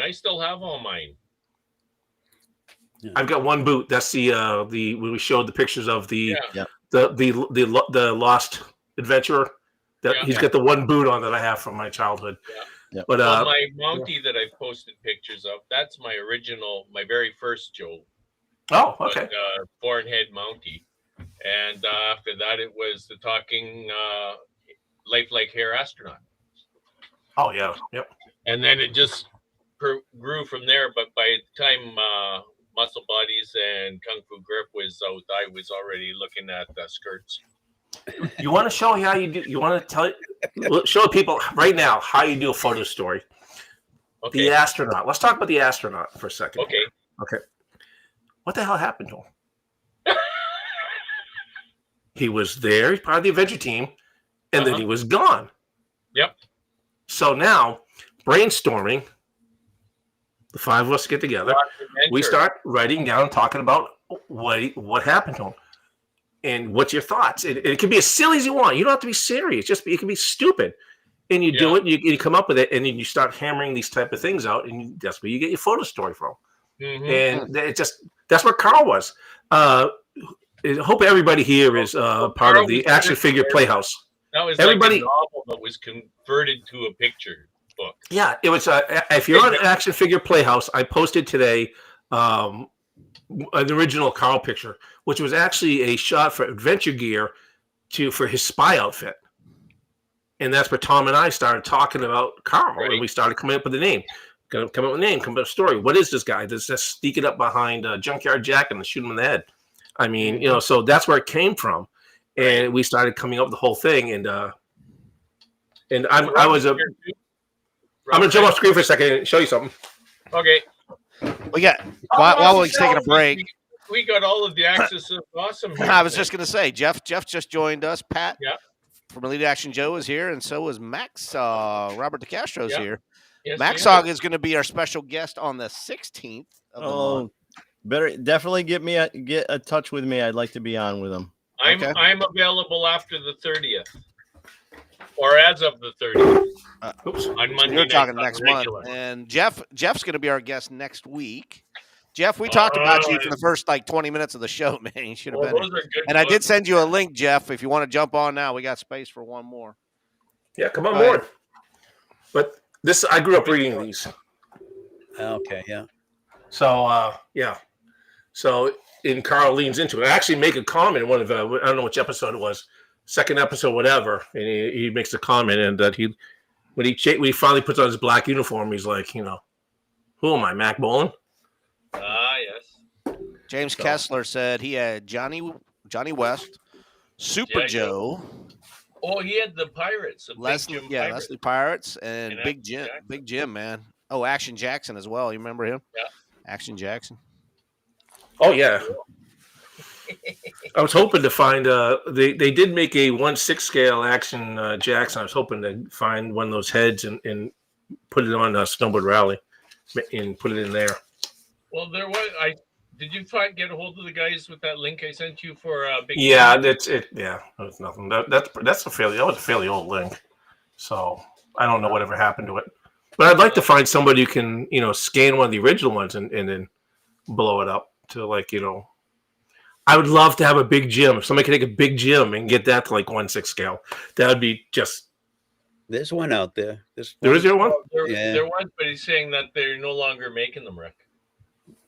I still have all mine. I've got one boot. That's the when we showed the pictures of the Lost Adventurer. He's got the one boot on that I have from my childhood. Yeah. But my Mountie that I've posted pictures of, that's my very first Joe. Oh, okay. Forehead Mountie. And after that, it was the talking lifelike hair astronaut. Oh, yeah. Yep. And then it just grew from there. But by the time Muscle Bodies and Kung Fu Grip was out, I was already looking at skirts. You want to show how you do? You want to show people right now how you do a photo story. Okay. The astronaut. Let's talk about the astronaut for a second. Okay. Okay. What the hell happened to him? He was there, he's part of the adventure team, and then he was gone. Yep. So now, brainstorming, the five of us get together. We start writing down, talking about what happened to him, and what's your thoughts. It can be as silly as you want. You don't have to be serious. It can be stupid, and you do it. You come up with it, and then you start hammering these type of things out, and that's where you get your photo story from. And that's where Carl was. I hope everybody here is part of the Action Figure Playhouse. That was everybody, like a novel that was converted to a picture book. Yeah, it was. If you're on Action Figure Playhouse, I posted today an original Carl picture, which was actually a shot for Adventure Gear for his spy outfit. And that's where Tom and I started talking about Carl, and we started coming up with a name. Come up with a name, come up with a story. What is this guy that's just sneaking up behind Junkyard Jack and shoot him in the head? I mean, so that's where it came from, and we started coming up with the whole thing. And I'm gonna jump off screen for a second and show you something. Okay. We got while we're taking a break. We got all of the Axis of Awesome. I was just gonna say, Jeff just joined us. Pat from Elite Action Joe is here, and so is Max. Robert DeCastro's here. Yes, Maxog is going to be our special guest on the 16th of the month. Better definitely get a touch with me. I'd like to be on with him. I'm available after the 30th, or as of the 30th. On Monday. You're talking next month, and Jeff's going to be our guest next week. Jeff, we talked about you for the first 20 minutes of the show, man. You should have been. And I did send you a link, Jeff. If you want to jump on now, we got space for one more. Yeah, come on board. But I grew up reading these. Okay, yeah. So, So, Carl leans into it. I actually make a comment in one of I don't know which episode it was, second episode, whatever. And he makes a comment, and that when he finally puts on his black uniform, he's like, who am I, Mac Bolan? Yes. James Kessler said he had Johnny West, Super Joe. Oh, he had the Pirates. Leslie Pirates, and Big Jim, man. Oh, Action Jackson as well. You remember him? Yeah. Action Jackson. Oh, yeah. I was hoping to find they did make a 1/6 scale Action Jackson. I was hoping to find one of those heads and put it on a Snowboard Rally and put it in there. Well, there was. Did you get a hold of the guys with that link I sent you for Big? Yeah, that's it. Yeah, that was nothing. That was a fairly old link. So I don't know whatever happened to it. But I'd like to find somebody who can scan one of the original ones and then blow it up to I would love to have a Big Jim. If somebody could take a Big Jim and get that to 1/6 scale, that would be just. There's one out there. There is one? There was, but he's saying that they're no longer making them, Rick.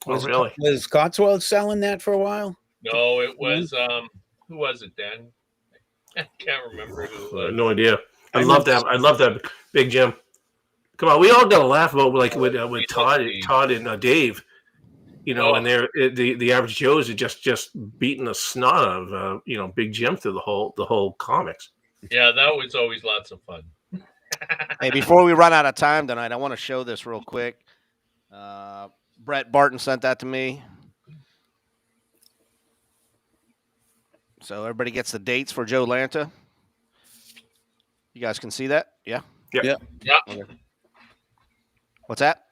Really? Was Cotswold selling that for a while? No, it was who was it, Dan? I can't remember who. No idea. I'd love that Big Jim. Come on, we all got to laugh about with Todd and Dave, and they're the average Joes are just beating the snot of Big Jim through the whole comics. Yeah, that was always lots of fun. Hey, before we run out of time tonight, I want to show this real quick. Brett Barton sent that to me. So everybody gets the dates for Joe Lanta. You guys can see that? Yeah? Yeah. Okay. What's that?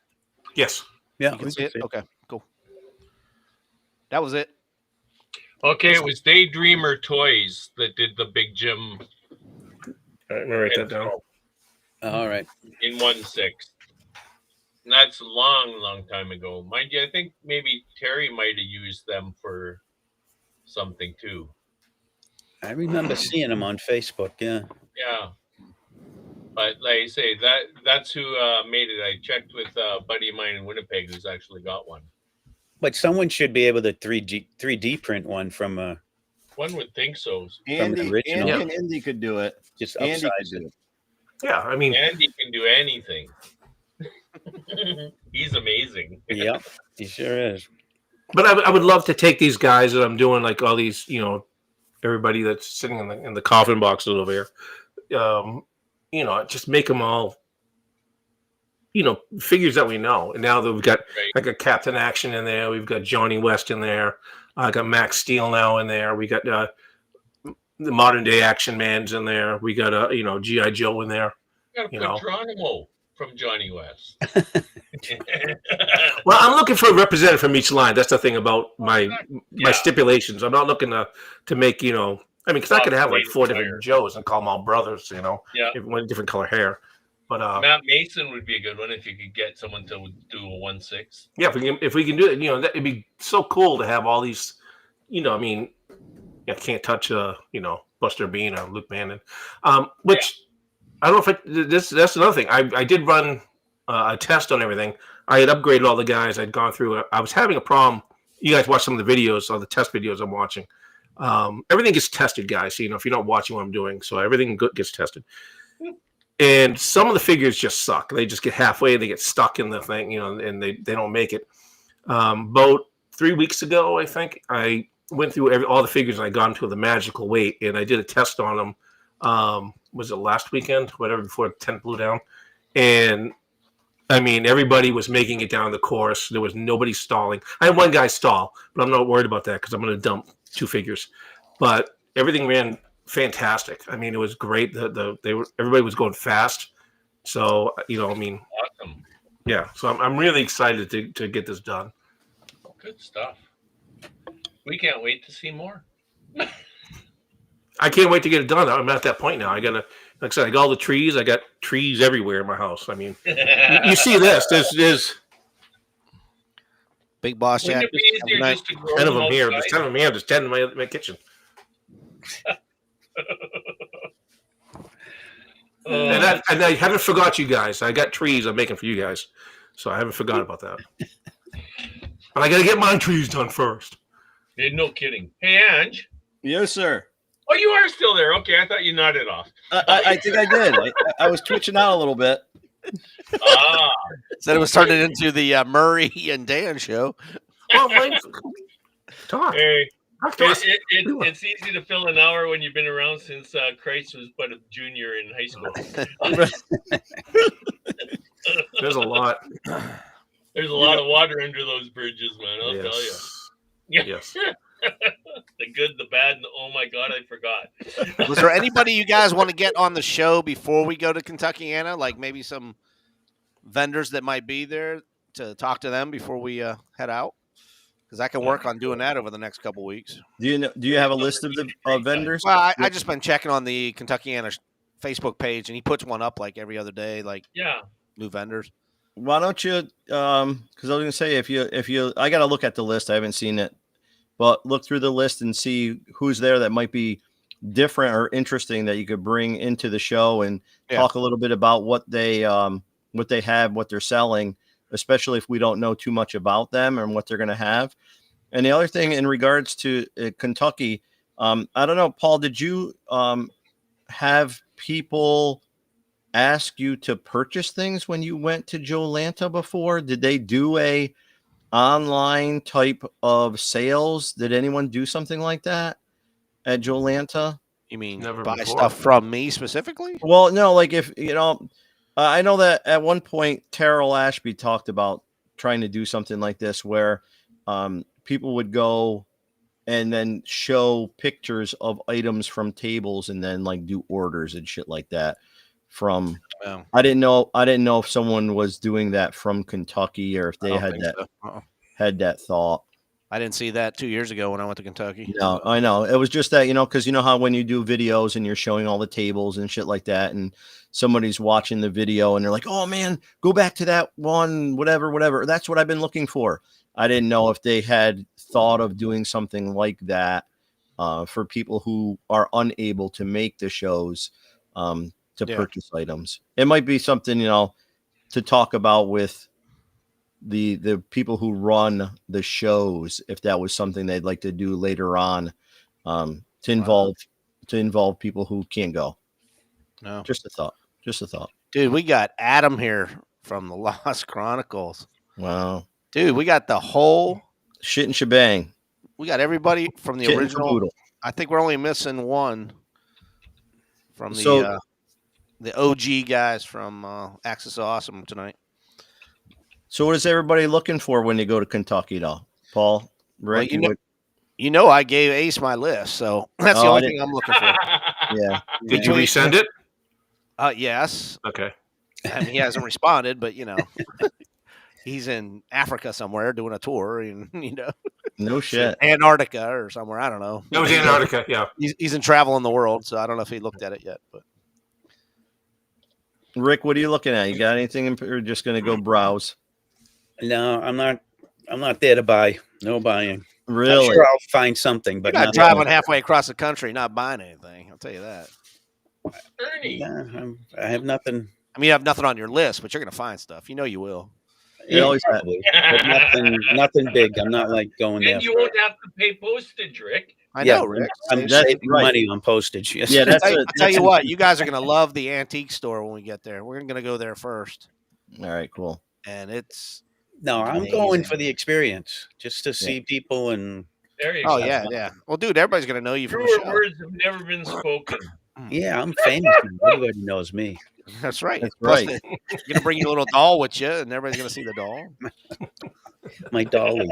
Yes. Yeah. You can see it? Okay, cool. That was it. Okay, it was Daydreamer Toys that did the Big Jim. All right, let me write that down. All right. In 1/6. And that's a long time ago. Mind you, I think maybe Terry might have used them for something too. I remember seeing them on Facebook, yeah. Yeah. But like I say, that's who made it. I checked with a buddy of mine in Winnipeg who's actually got one. But someone should be able to 3D print one from a. One would think so. Andy and Indy could do it. Just Andy upsize could do it. Yeah, I mean, Andy can do anything. He's amazing. Yep, he sure is. But I would love to take these guys that I'm doing, like all these, everybody that's sitting in the coffin boxes over here. Just make them all, figures that we know. And now that we've got like a Captain Action in there, we've got Johnny West in there, I got Max Steel now in there, we got the modern day Action Man's in there, we got GI Joe in there. Got to put Geronimo from Johnny West. Well, I'm looking for a representative from each line. That's the thing about my stipulations. I'm not looking to make, because I could have like 4 different Joes and call them all brothers, one different color hair. But Matt Mason would be a good one if you could get someone to do a 1/6. Yeah, if we can do it, it'd be so cool to have all these, I can't touch Buster Bean or Luke Manning, which I don't know if that's another thing. I did run a test on everything. I had upgraded all the guys. I'd gone through. I was having a problem. You guys watch some of the videos, all the test videos I'm watching. Everything gets tested, guys. So, if you're not watching what I'm doing, so everything gets tested. And some of the figures just suck. They just get halfway. They get stuck in the thing, and they don't make it. About 3 weeks ago, I think, I went through all the figures and I got into the magical weight, and I did a test on them. Was it last weekend? Whatever, before the tent blew down. And everybody was making it down the course. There was nobody stalling. I had one guy stall, but I'm not worried about that because I'm going to dump 2 figures. But everything ran fantastic. It was great. Everybody was going fast. So awesome. Yeah. So I'm really excited to get this done. Good stuff. We can't wait to see more. I can't wait to get it done. I'm at that point now. I gotta, like I said, I got all the trees. I got trees everywhere in my house. You see this? There's Big Boss Jack. Wouldn't it be easier just to grow 10 of them outside? here. There's 10 of them here. There's 10 in my kitchen. And I haven't forgot you guys. I got trees I'm making for you guys, so I haven't forgot about that. But I got to get my trees done first. No kidding. Hey, Ange. Yes, sir. Oh, you are still there. Okay, I thought you nodded off. I think I did. I was twitching out a little bit. Said it was turning into the Murray and Dan show. Well, talk. Hey, it's easy to fill an hour when you've been around since Christ was but a junior in high school. There's a lot. There's a lot of water under those bridges, man. I'll tell you. Yes. The good, the bad, and oh my God, I forgot. Was there anybody you guys want to get on the show before we go to Kentuckiana? Like maybe some vendors that might be there to talk to them before we head out? Because I can work on doing that over the next couple weeks. Do you have a list of the vendors? Well, I just been checking on the Kentuckiana Facebook page, and he puts one up like every other day, like new vendors. Why don't you? Because I was going to say if you, I got to look at the list. I haven't seen it, but look through the list and see who's there that might be different or interesting that you could bring into the show and talk a little bit about what they have, what they're selling, especially if we don't know too much about them and what they're going to have. And the other thing in regards to Kentucky, I don't know, Paul, did you have people ask you to purchase things when you went to Jolanta before? Did they do a online type of sales? Did anyone do something like that at Jolanta? You mean Never buy before. stuff from me specifically? Well, no, like if, I know that at one point, Terrell Ashby talked about trying to do something like this where people would go and then show pictures of items from tables and then like do orders and shit like that from, I didn't know if someone was doing that from Kentucky or if they had that, had that thought. I didn't see that 2 years ago when I went to Kentucky. No, I know. It was just that, because you know how when you do videos and you're showing all the tables and shit like that, and somebody's watching the video and they're like, oh man, go back to that one, whatever. That's what I've been looking for. I didn't know if they had thought of doing something like that for people who are unable to make the shows to purchase items. It might be something, to talk about with the people who run the shows, if that was something they'd like to do later on, to involve people who can't go. No, just a thought. Dude, we got Adam here from the Lost Chronicles. Wow. Dude, we got the whole Shit and shebang. We got everybody from the Kit and original. caboodle. I think we're only missing one from So- the OG guys from Axis of Awesome tonight. So what is everybody looking for when they go to Kentucky, though? Paul, Rick, You know, I gave Ace my list, so that's the Oh, I only thing I'm looking for. yeah. Did you resend it? Yes. Okay. I mean, he hasn't responded, but you know, he's in Africa somewhere doing a tour, and No shit. Antarctica or somewhere. I don't know. That was Antarctica. Yeah. He's in travel in the world, so I don't know if he looked at it yet. But Rick, what are you looking at? You got anything? Or just going to go browse? No, I'm not there to buy. No buying. Really? I'm sure I'll find something, but you're not driving halfway across the country, not buying anything. I'll tell you that. Ernie. Yeah, I have nothing. I mean, you have nothing on your list, but you're going to find stuff. You know you will. They always have. Probably, but nothing big. I'm not like going there. And you won't have to pay postage, Rick. I Yeah, know, Rick. I'm That's saving right. money on postage. Yes. Yeah, that's I'll tell you what, you guys are going to love the antique store when we get there. We're going to go there first. All right, cool. And it's No, I'm amazing. going for the experience, just to see people and There you oh go. yeah. Well, dude, everybody's going to know you from the Truer show. words have never been spoken. yeah, I'm famous. Everybody knows me. That's right. That's Plus, right. you're going to bring your little doll with you, and everybody's going to see the doll. My dolly.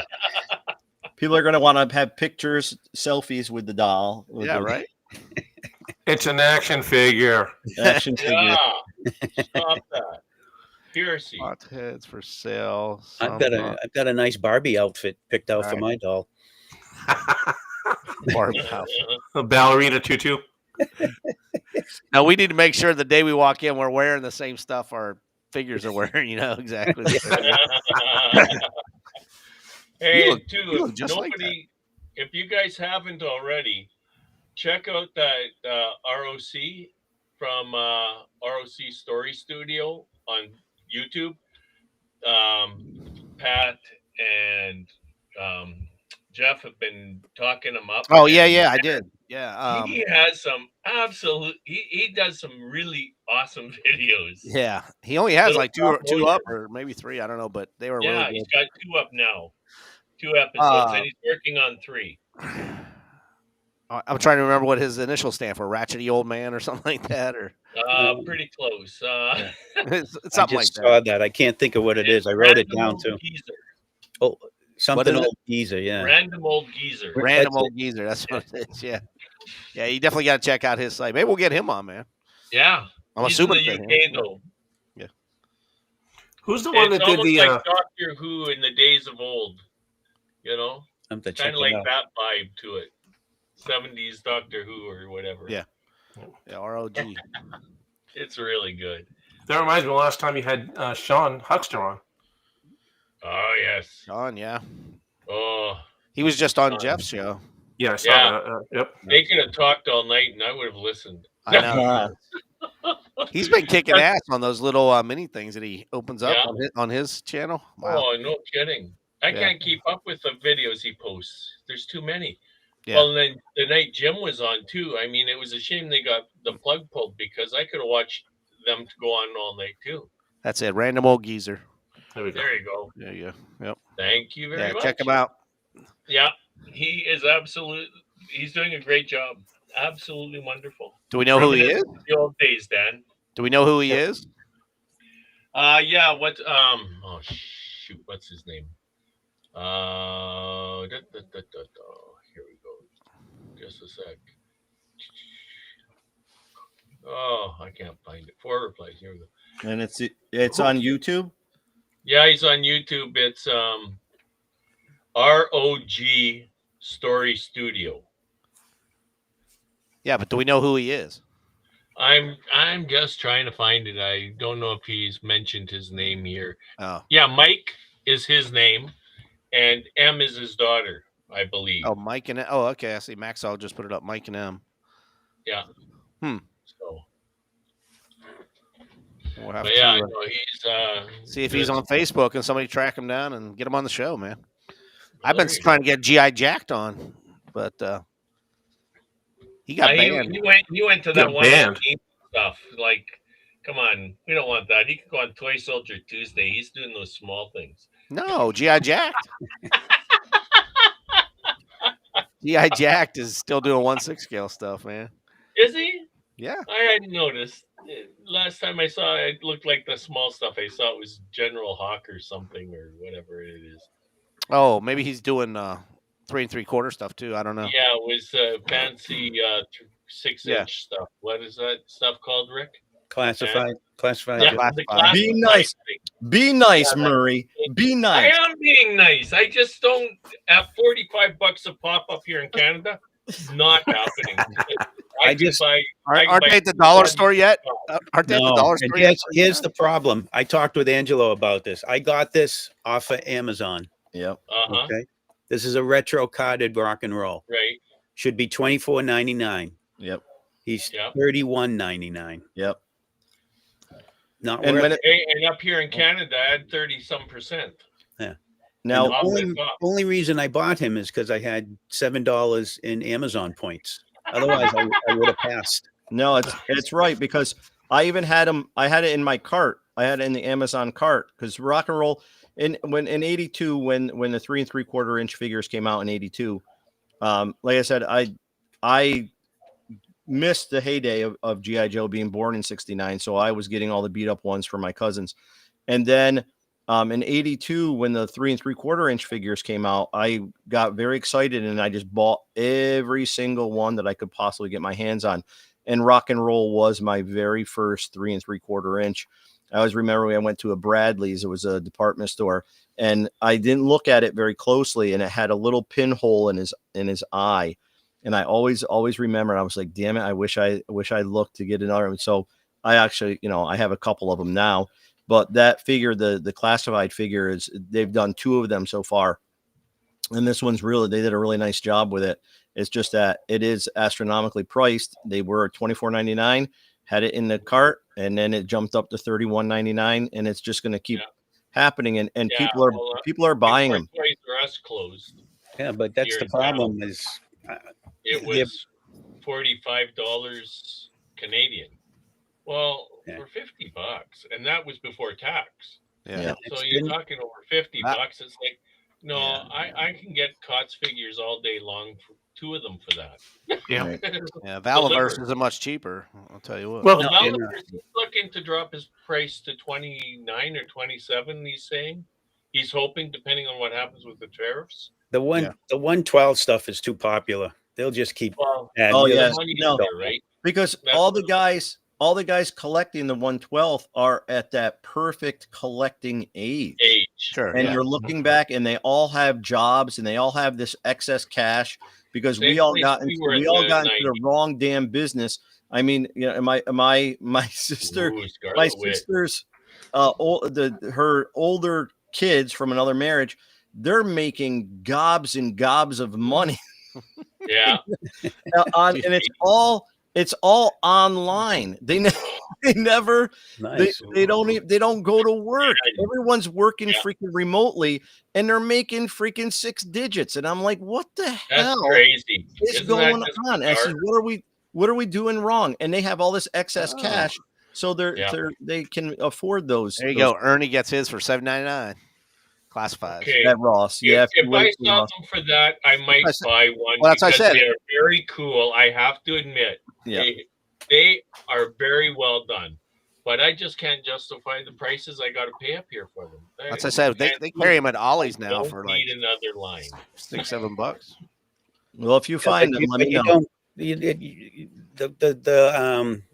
People are going to want to have pictures, selfies with the doll. With Yeah, the right. It's an action figure. Action figure. Yeah. Stop that. Heresy. Hot heads for sale. I've got a nice Barbie outfit picked out for Alright. my doll. Barbie house. A ballerina tutu. Now we need to make sure the day we walk in, we're wearing the same stuff our figures are wearing. You know exactly. Hey, You too, look if just like nobody, if you guys haven't already, check out that ROC from ROC Story Studio on YouTube. Pat and Jeff have been talking him up. Oh and yeah, I did. Yeah, he has some absolute. He does some really awesome videos. yeah. He only has Little like two stop up or maybe three. I don't know, but they were Yeah, really he's good. got 2 up now, 2 episodes, Uh, and he's working on 3. I'm trying to remember what his initials stand for. Ratchety old man or something like that, or Pretty close. it's I something like just that. saw that. I can't think of what it is. I wrote it Random down old too. Geezer. Oh, something is it? old geezer. Yeah. Random old geezer. Random That's old geezer. That's what it is. Yeah, yeah. You definitely got to check out his site. Maybe we'll get him on, man. Yeah, I'm he's assuming in for the him. UK though. Who's the one It's that did almost the? like Doctor Who in the days of old. You know, I'm to check kind of it like out. that vibe to it. 70s Doctor Who or whatever. Yeah. Yeah, ROG. It's really good. That reminds me of the last time you had Sean Huckster on. Oh yes. Sean, yeah. Oh, He was just on Jeff's show. Yeah, I saw Yeah. that. Yep. they could have talked all night, and I would have listened. I know. He's been kicking ass on those little mini things that he opens up Yeah. on his channel. Wow. Oh, no kidding. I Yeah. can't keep up with the videos he posts. There's too many. Yeah. Well, and then the night Jim was on too. I mean, it was a shame they got the plug pulled because I could have watched them to go on all night too. That's it. Random old geezer. There we go. There you go. There you go. Yep. Thank you very Yeah, much. check him out. Yeah, he is absolutely. He's doing a great job. Absolutely wonderful. Do we know who he is? The old days, Dan. Do we know who he is? Yeah. What? Oh shoot. What's his name? Here we go. Just a sec. Oh, I can't find it. 4 replies. Here we go. And it's on YouTube. Yeah, he's on YouTube. It's ROG Story Studio. Yeah, but do we know who he is? I'm just trying to find it. I don't know if he's mentioned his name here. Oh. Yeah, Mike is his name, and M is his daughter, I believe. Oh, Mike and oh, okay. I see. Maxwell just put it up. Mike and M. Yeah. Hmm. So, We'll have but yeah, to no, he's see if he's on Facebook and somebody track him down and get him on the show, man. I've there been you trying to get GI Jacked on, but he got banned. He went to Got that one banned. game stuff. Like, come on, we don't want that. He could go on Toy Soldier Tuesday. He's doing those small things. No, GI Jacked. GI Jacked is still doing 1/6 scale stuff, man. Is he? Yeah. I hadn't noticed. Last time I saw it, it looked like the small stuff. I saw it was General Hawk or something or whatever it is. Oh, maybe he's doing 3 3/4 stuff too. I don't know. Yeah, it was fancy 6-inch Yeah. stuff. What is that stuff called, Rick? Classified. Yeah, the classified. classified Be nice. thing. Be nice, Yeah, Murray. Be I nice. am being nice. I just don't. At $45 a pop up here in Canada, not happening. I just- Aren't they at the dollar store yet? Aren't they at the No, dollar and store yet? here's the problem. I talked with Angelo about this. I got this off of Amazon. Yep. Uh-huh. Okay. This is a retro carded rock and roll. Right. Should be $24.99. Yep. He's Yep. $31.99. Yep. Not And worth when it. it, And up here in Canada, I had 30-some%. now, Off only, the top. only reason I bought him is because I had $7 in Amazon points. Otherwise, I would have passed. no, it's right because I even had him. I had it in my cart. I had it in the Amazon cart because rock and roll in '82 when the 3 3/4 inch figures came out in '82. Like I said, I missed the heyday of GI Joe being born in '69, so I was getting all the beat up ones for my cousins, and then in '82 when the 3 3/4 inch figures came out, I got very excited and I just bought every single one that I could possibly get my hands on. And rock and roll was my very first 3 3/4 inch. I always remember when I went to a Bradley's, it was a department store, and I didn't look at it very closely, and it had a little pinhole in his eye. And I always remember, I was like, damn it, I wish I looked to get another one. So I actually, I have a couple of them now. But that figure, the classified figure, is they've done 2 of them so far. And this one's they did a really nice job with it. It's just that it is astronomically priced. They were $24.99, had it in the cart, and then it jumped up to $31.99, and it's just going to keep happening. And Yeah, people are buying them. Toys R Us closed. Yeah, but that's Here the in town. problem is It was $45 Canadian. Well, Yeah. for $50, and that was before tax. Yeah. So It's you're been- talking over $50. It's like, no, Yeah. I can get COTS figures all day long for 2 of them for that. Yeah. Right. Yeah. Valaverse is much cheaper. I'll tell you what. Well, Well, No, Valor's looking to drop his price to 29 or 27. He's saying he's hoping, depending on what happens with the tariffs. the 112 stuff is too popular. They'll just keep Well, adding. Oh, to yeah. the- money is No. there, right? Because That's all the what- guys collecting the 112 are at that perfect collecting age. Sure. And Yeah. you're looking back, and they all have jobs, and they all have this excess cash because Same we all place got we into, were in the the 90s. wrong damn business. I mean, my sister, Ooh, Scarlet my Witch. sister's her older kids from another marriage, they're making gobs and gobs of money Yeah. and it's all online. They never Nice. they don't go to work. Yeah. Everyone's working Yeah. freaking remotely, and they're making freaking 6 digits. And I'm like, what the That's hell crazy. is Isn't going that just on? I said, bizarre? what are we doing wrong? And they have all this excess cash, so Yeah. they can afford those. There you those go. Ernie gets his for $7.99. Classifieds. Okay. At Ross. Yeah, If I wait for saw Ross. them for that, I might That's- buy one well, that's what I because said. they're very cool. I have to admit, Yeah. they are very well done. But I just can't justify the prices I got to pay up here for them. That's what I said. They carry them at Ollie's now Don't for like need another line. $6-7. Well, if you find them, let me know. The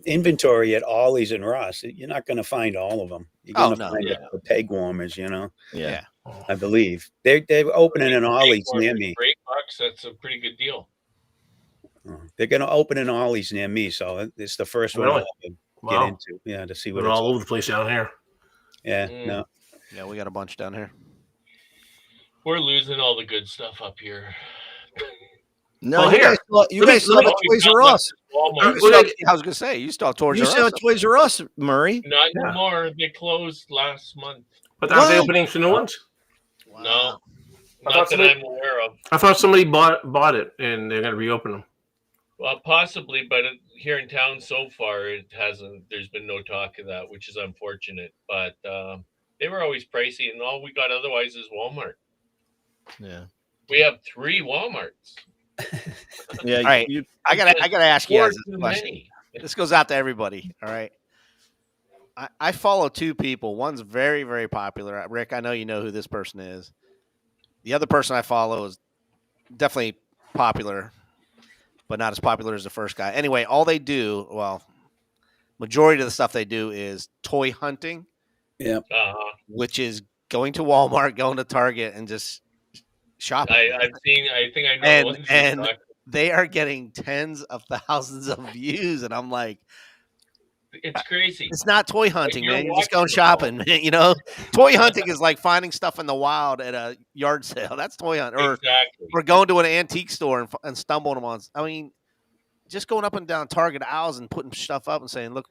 inventory at Ollie's and Ross, you're not going to find all of them. You're Oh, going to no, find yeah. the peg warmers, Yeah. Yeah. I believe. They're opening an Ollie's near me. For $8, that's a pretty good deal. They're going to open an Ollie's near me, so it's the first one Really? I'll get Wow. into. Yeah, to see what We're it's all over the place down here. Yeah, Mm. no. Yeah, we got a bunch down here. We're losing all the good stuff up here. No, Well, you here, guys let me- still let have me- Toys R Us. Walmart. You still- I was gonna say you still have Toys You R still Us. have Toys R Us, Murray. Not Yeah. anymore. They closed last month. But aren't they What? opening some new ones? No, I not thought that somebody- I'm aware of. I thought somebody bought it and they're going to reopen them. Well, possibly, but here in town so far, it hasn't. There's been no talk of that, which is unfortunate. But they were always pricey, and all we got otherwise is Walmart. Yeah. We have 3 Walmarts. Yeah. All right. You, I gotta ask you Four guys this too question. many. This goes out to everybody. All right. I follow two people. One's very, very popular. Rick, I know you know who this person is. The other person I follow is definitely popular, but not as popular as the first guy. Anyway, all they do, well, majority of the stuff they do is toy hunting, Yeah. which is going to Walmart, going to Target, and just shopping. I've seen. I think I know the And ones you're and talking- they are getting tens of thousands of views, and I'm like, It's crazy. it's not toy hunting, you're man. You're just watching going them shopping, man. You know, toy hunting is like finding stuff in the wild at a yard sale. That's toy hunt, or Exactly. going to an antique store and stumbling upon. I mean, just going up and down Target aisles and putting stuff up and saying, "Look."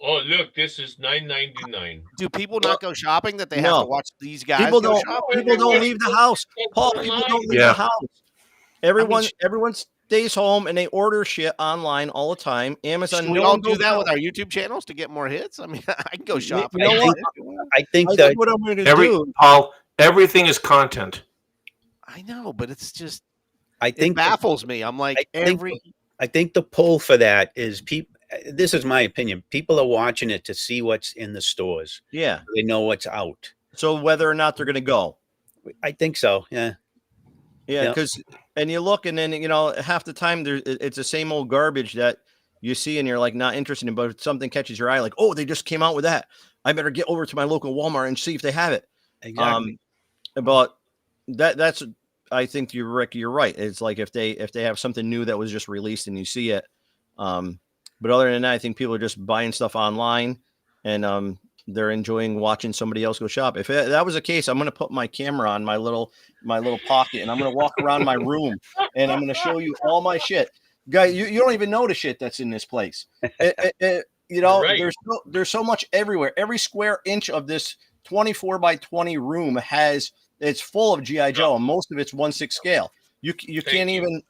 Oh, look, this is $9.99. Do people not go shopping that they have No. to watch these guys people go don't. shopping? People don't leave the house. Paul, people don't leave Yeah. the house. Everyone stays home and they order shit online all the time. Amazon. Should we no all one do goes that out. with our YouTube channels to get more hits? I mean, I can go You shopping. know what? I think I that think what I'm going to Every do. Paul, everything is content. I know, but it's just I it think baffles me. I'm like I think the pull for that is people. This is my opinion. People are watching it to see what's in the stores. Yeah. They know what's out. So whether or not they're going to go. I think so. Yeah. Yeah, Yeah. because and you look and then half the time it's the same old garbage that you see and you're like not interested in, but if something catches your eye, like, oh, they just came out with that. I better get over to my local Walmart and see if they have it. Exactly. But that's I think you're Rick, you're right. It's like if they have something new that was just released and you see it. But other than that, I think people are just buying stuff online and they're enjoying watching somebody else go shop. If that was the case, I'm going to put my camera on my little pocket and I'm going to walk around my room and I'm going to show you all my shit. Guy, you don't even know the shit that's in this place. Right. There's so much everywhere. Every square inch of this 24 by 20 room it's full of GI Joe and most of it's 1/6 scale. You can't even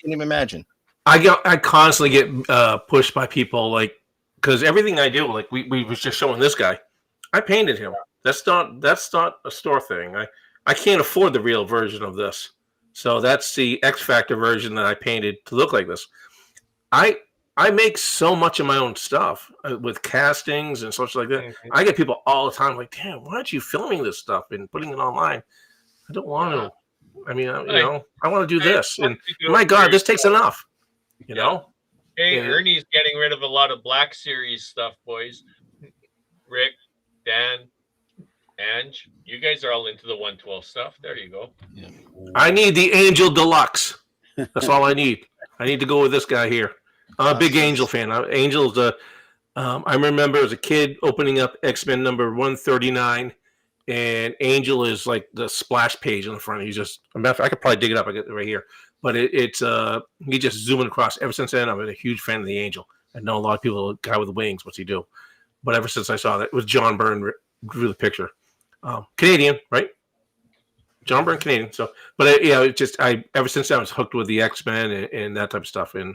imagine. I constantly get pushed by people like because everything I do, like we was just showing this guy, I painted him. That's not a store thing. I can't afford the real version of this, so that's the X Factor version that I painted to look like this. I make so much of my own stuff with castings and such like that. Mhm. I get people all the time like, "Damn, why aren't you filming this stuff and putting it online?" I don't want to. I mean, I want to do this, and my God, this takes enough. You know. Hey, Yeah. Ernie's getting rid of a lot of Black Series stuff, boys. Rick, Dan, Ange, you guys are all into the 112 stuff. There you go. I need the Angel Deluxe. That's all I need. I need to go with this guy here. I'm a big Angel fan. Angel's I remember as a kid opening up X-Men number 139, and Angel is like the splash page on the front. He's just I could probably dig it up. I get it right here. But it's he just zooming across. Ever since then, I've been a huge fan of the Angel. I know a lot of people, guy with wings, what's he do? But ever since I saw that, it was John Byrne drew the picture. Canadian, right? John Byrne, Canadian. So, but it just ever since I was hooked with the X-Men and that type of stuff. And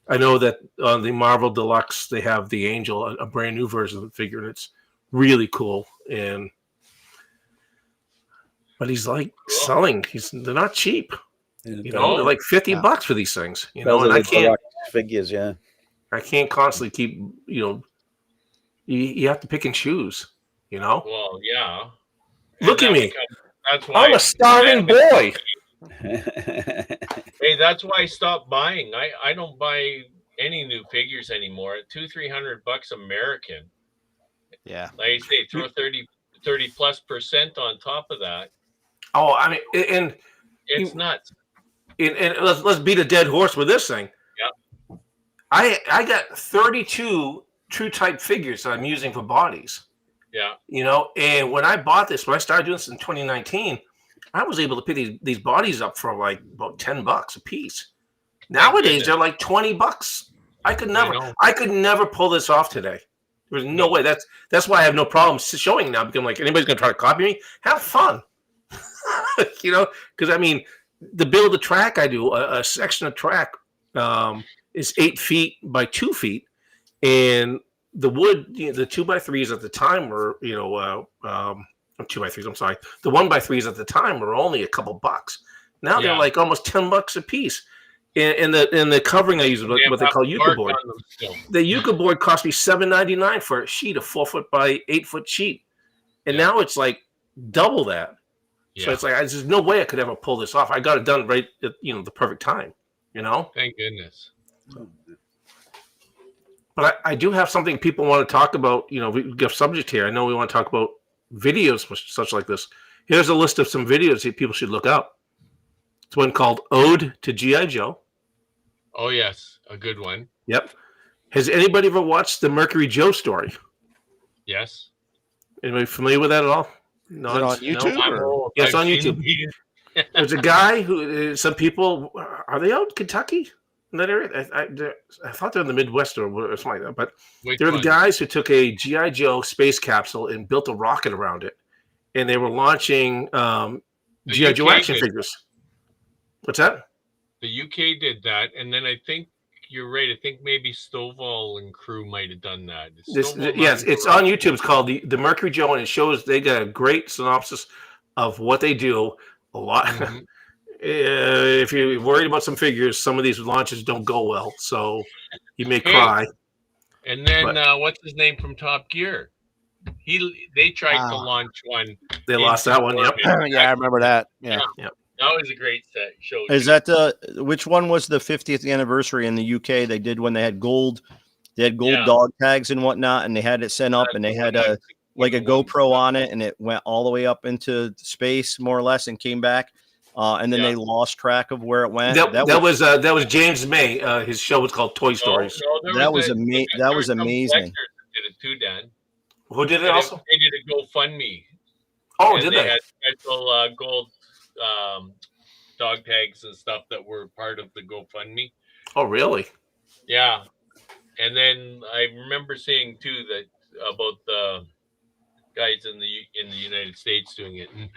I know that on the Marvel Deluxe they have the Angel, a brand new version of the figure, and it's really cool. But he's like selling. They're not cheap. You know, they're like $50 for these things. You know, and I can't figures. Yeah, I can't constantly keep. You have to pick and choose. You know. Well, yeah. Look at me. That's why I'm a starving boy. Hey, that's why I stopped buying. I don't buy any new figures anymore. At $200-300 American. Yeah. Like I say, throw 30+% on top of that. Oh, I mean, and It's nuts. And let's beat a dead horse with this thing. Yeah. I got 32 true type figures that I'm using for bodies. Yeah. You know, and when I bought this, when I started doing this in 2019, I was able to pick these bodies up for like about $10 a piece. Nowadays they're like $20. I could never pull this off today. There's no way. That's why I have no problem showing now because I'm like, anybody's gonna try to copy me? Have fun. You know, because I mean, the build the track I do, a section of track is 8 feet by 2 feet, and the wood, the 2x3s at the time were, 2x3s. I'm sorry, the 1x3s at the time were only a couple bucks. Now they're Yeah. like almost $10 a piece. And the covering I use is what they call Yucca bark board. on them still. The Yucca board cost me $7.99 for a sheet, a 4-foot by 8-foot sheet, and now it's like double that. So it's like there's no way I could ever pull this off. I got it done right at the perfect time. Thank goodness. But I do have something people want to talk about. We give subject here. I know we want to talk about videos such like this. Here's a list of some videos that people should look up. It's one called Ode to G.I. Joe. Oh yes, a good one. Yep. Has anybody ever watched the Mercury Joe story? Yes. Anybody familiar with that at all? Is it on YouTube? No? Yes, I've on seen YouTube. these. There's a guy who some people are they out in Kentucky in that area? I thought they're in the Midwest or something like that. But Which they're the one? guys who took a GI Joe space capsule and built a rocket around it, and they were launching GI Joe UK action did figures. What's that? The UK did that, and then I think you're right. I think maybe Stovall and crew might have done that. Yes, it's on YouTube. It's called the Mercury Joe, and it shows they got a great synopsis of what they do. A lot. Mhm. If you're worried about some figures, some of these launches don't go well, so you may cry. And then what's his name from Top Gear? They tried to launch one. They lost that one. Yep. Yeah, I remember that. Yeah. That was a great show. Is that which one was the 50th anniversary in the UK? They did when they had gold dog tags and whatnot, and they had it sent up, and they had a GoPro on it, and it went all the way up into space more or less and came back. And then they lost track of where it went. That was James May. His show was called Toy Stories. That was amazing. That was amazing. Did it too, Dan? Who did it also? They did a GoFundMe. Oh, did they? Had special gold dog tags and stuff that were part of the GoFundMe. Oh, really? Yeah. And then I remember seeing too that about the guys in the United States doing it. And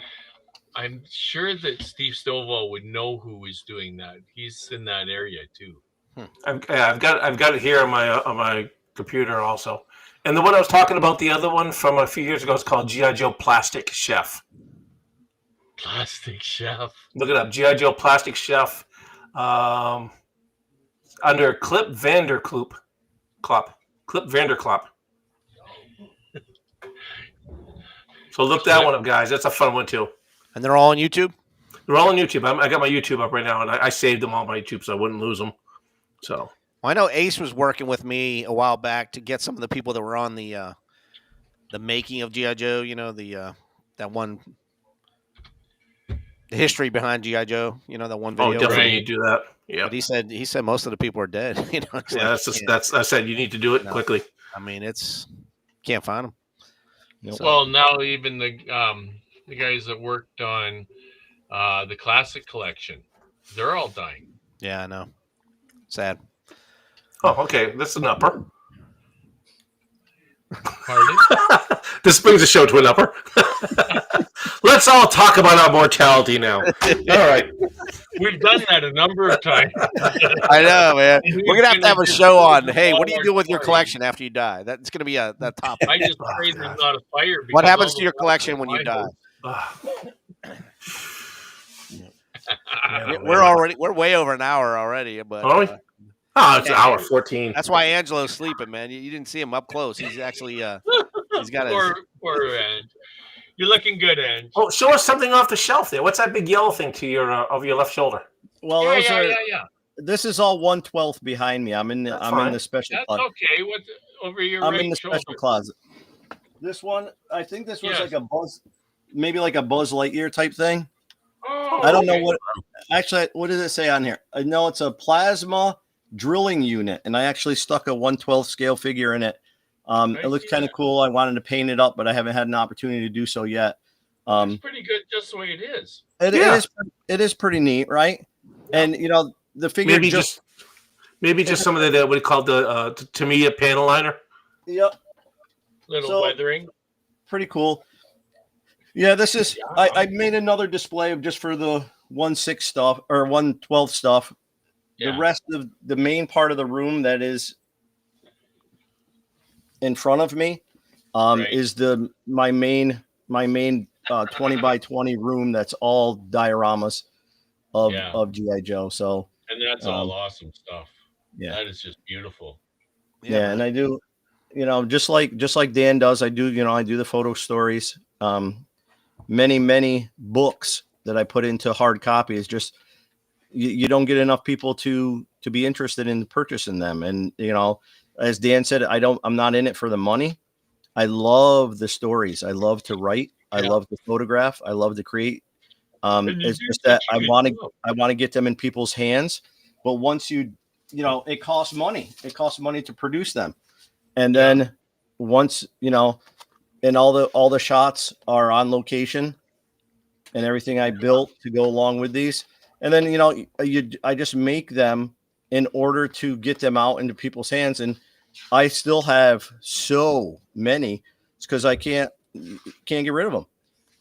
I'm sure that Steve Stovall would know who was doing that. He's in that area too. I've got it here on my computer also. And the one I was talking about, the other one from a few years ago, is called G.I. Joe Plastic Chef. Plastic Chef. Look it up, G.I. Joe Plastic Chef. Under Clip Vanderkloop. Clip Vanderklop. So look that one up, guys. That's a fun one too. And they're all on YouTube? They're all on YouTube. I got my YouTube up right now, and I saved them all on my YouTube so I wouldn't lose them. So Well, I know Ace was working with me a while back to get some of the people that were on the making of G.I. Joe, that one, the history behind G.I. Joe, that one video. Oh, definitely Right. need to do that. Yeah. But he said most of the people are dead. That's I said you need to do it quickly. I mean, can't find them. Nope. So- Well, now even the guys that worked on the classic collection, they're all dying. Yeah, I know. Sad. Oh, okay. That's an upper. Pardon? This brings the show to an upper. Let's all talk about our mortality now. All right. We've done that a number of times. I know, man. We're gonna have a show on. Hey, what do you do with your collection after you die? That's gonna be that topic. I just pray there's not a fire. What because happens all to your the collection when you my die? house- We're way over an hour already, but Are we? Oh, it's an hour 14. that's why Angelo's sleeping, man. You didn't see him up close. He's actually he's got Poor Ange. You're looking good, Ange. Oh, show us something off the shelf there. What's that big yellow thing to your over your left shoulder? Well, Yeah. this is all 1/12 behind me. I'm in the special That's closet. okay. What's over your I'm right in the shoulder? special closet. This one, I think this was Yes. like a Buzz, maybe like a Buzz Lightyear type thing. Oh, I don't know okay. what does it say on here? I know it's a plasma drilling unit, and I actually stuck a 1/12 scale figure in it. It looks kind of cool. I wanted to paint it up, but I haven't had an opportunity to do so yet. It's pretty good just the way it is. It is pretty neat, right? And the figure Maybe just some of the what do you call the Tamiya panel liner. Yep, Little weathering. pretty cool. Yeah, this is. I made another display of just for the 1/6 stuff or 1/12 stuff. Yeah. The rest of the main part of the room that is in front of me is my main 20 by 20 room that's all dioramas. of Yeah. of GI Joe. So And that's all awesome stuff. yeah. That is just beautiful. Yeah, and I do, just like Dan does, I do, I do the photo stories. Many books that I put into hard copy is just you don't get enough people to be interested in purchasing them. And as Dan said, I'm not in it for the money. I love the stories. I love to write. I love to photograph. I love to create. And you It's do just such that a I good want to job. get them in people's hands. But once it costs money. It costs money to produce them. And then once, and all the shots are on location and everything I built to go along with these. And then, I just make them in order to get them out into people's hands. And I still have so many. It's because I can't get rid of them.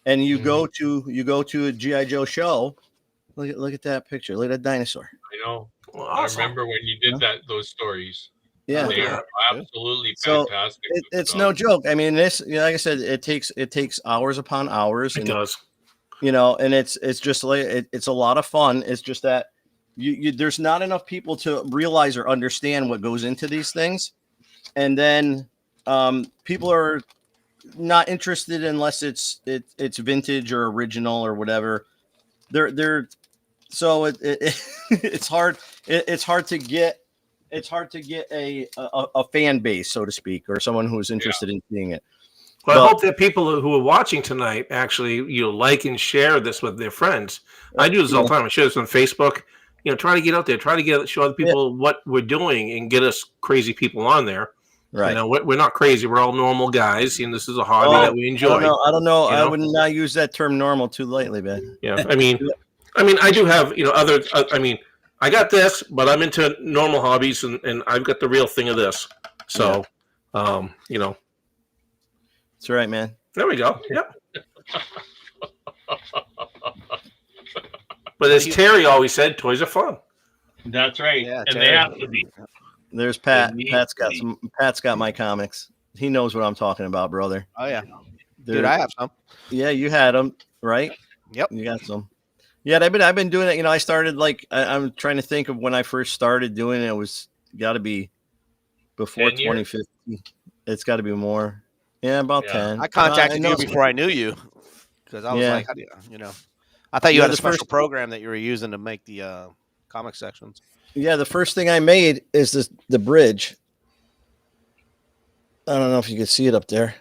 And you go to a GI Joe show. Look at that picture. Look at that dinosaur. I know. Well, I awesome. remember when you did those stories. Yeah. They Yeah. are absolutely So fantastic. it's no joke. I mean, this, like I said, it takes hours upon hours. It does. And it's just like it's a lot of fun. It's just that there's not enough people to realize or understand what goes into these things, and then people are not interested unless it's vintage or original or whatever. They're so it's hard. It's hard to get a fan base, so to speak, or someone who's interested in seeing it. Well, I hope that people who are watching tonight actually, like and share this with their friends. I do this all the time. I share this on Facebook. Try to get out there, show other people what we're doing, and get us crazy people on there. Right. We're not crazy. We're all normal guys, and this is a hobby that we enjoy. I don't know. I would not use that term "normal" too lightly, man. Yeah, I mean, I do have other. I got this, but I'm into normal hobbies, and I've got the real thing of this. So, That's right, man. There we go. Yep. But as Terry always said, toys are fun. That's right. Yeah, and Terry. they have to be. There's Pat. They need Pat's got my comics. He knows what I'm talking about, brother. Oh yeah, dude, I have some. Yeah, you had them, right? Yep, you got some. Yeah, I've been doing it. I started I'm trying to think of when I first started doing it. It was got to be before 2015. It's got to be more. Yeah, about 10. I contacted you before I knew you because I was like, how do you, I thought you had a special program that you were using to make the comic sections. Yeah, the first thing I made is the bridge. I don't know if you can see it up there.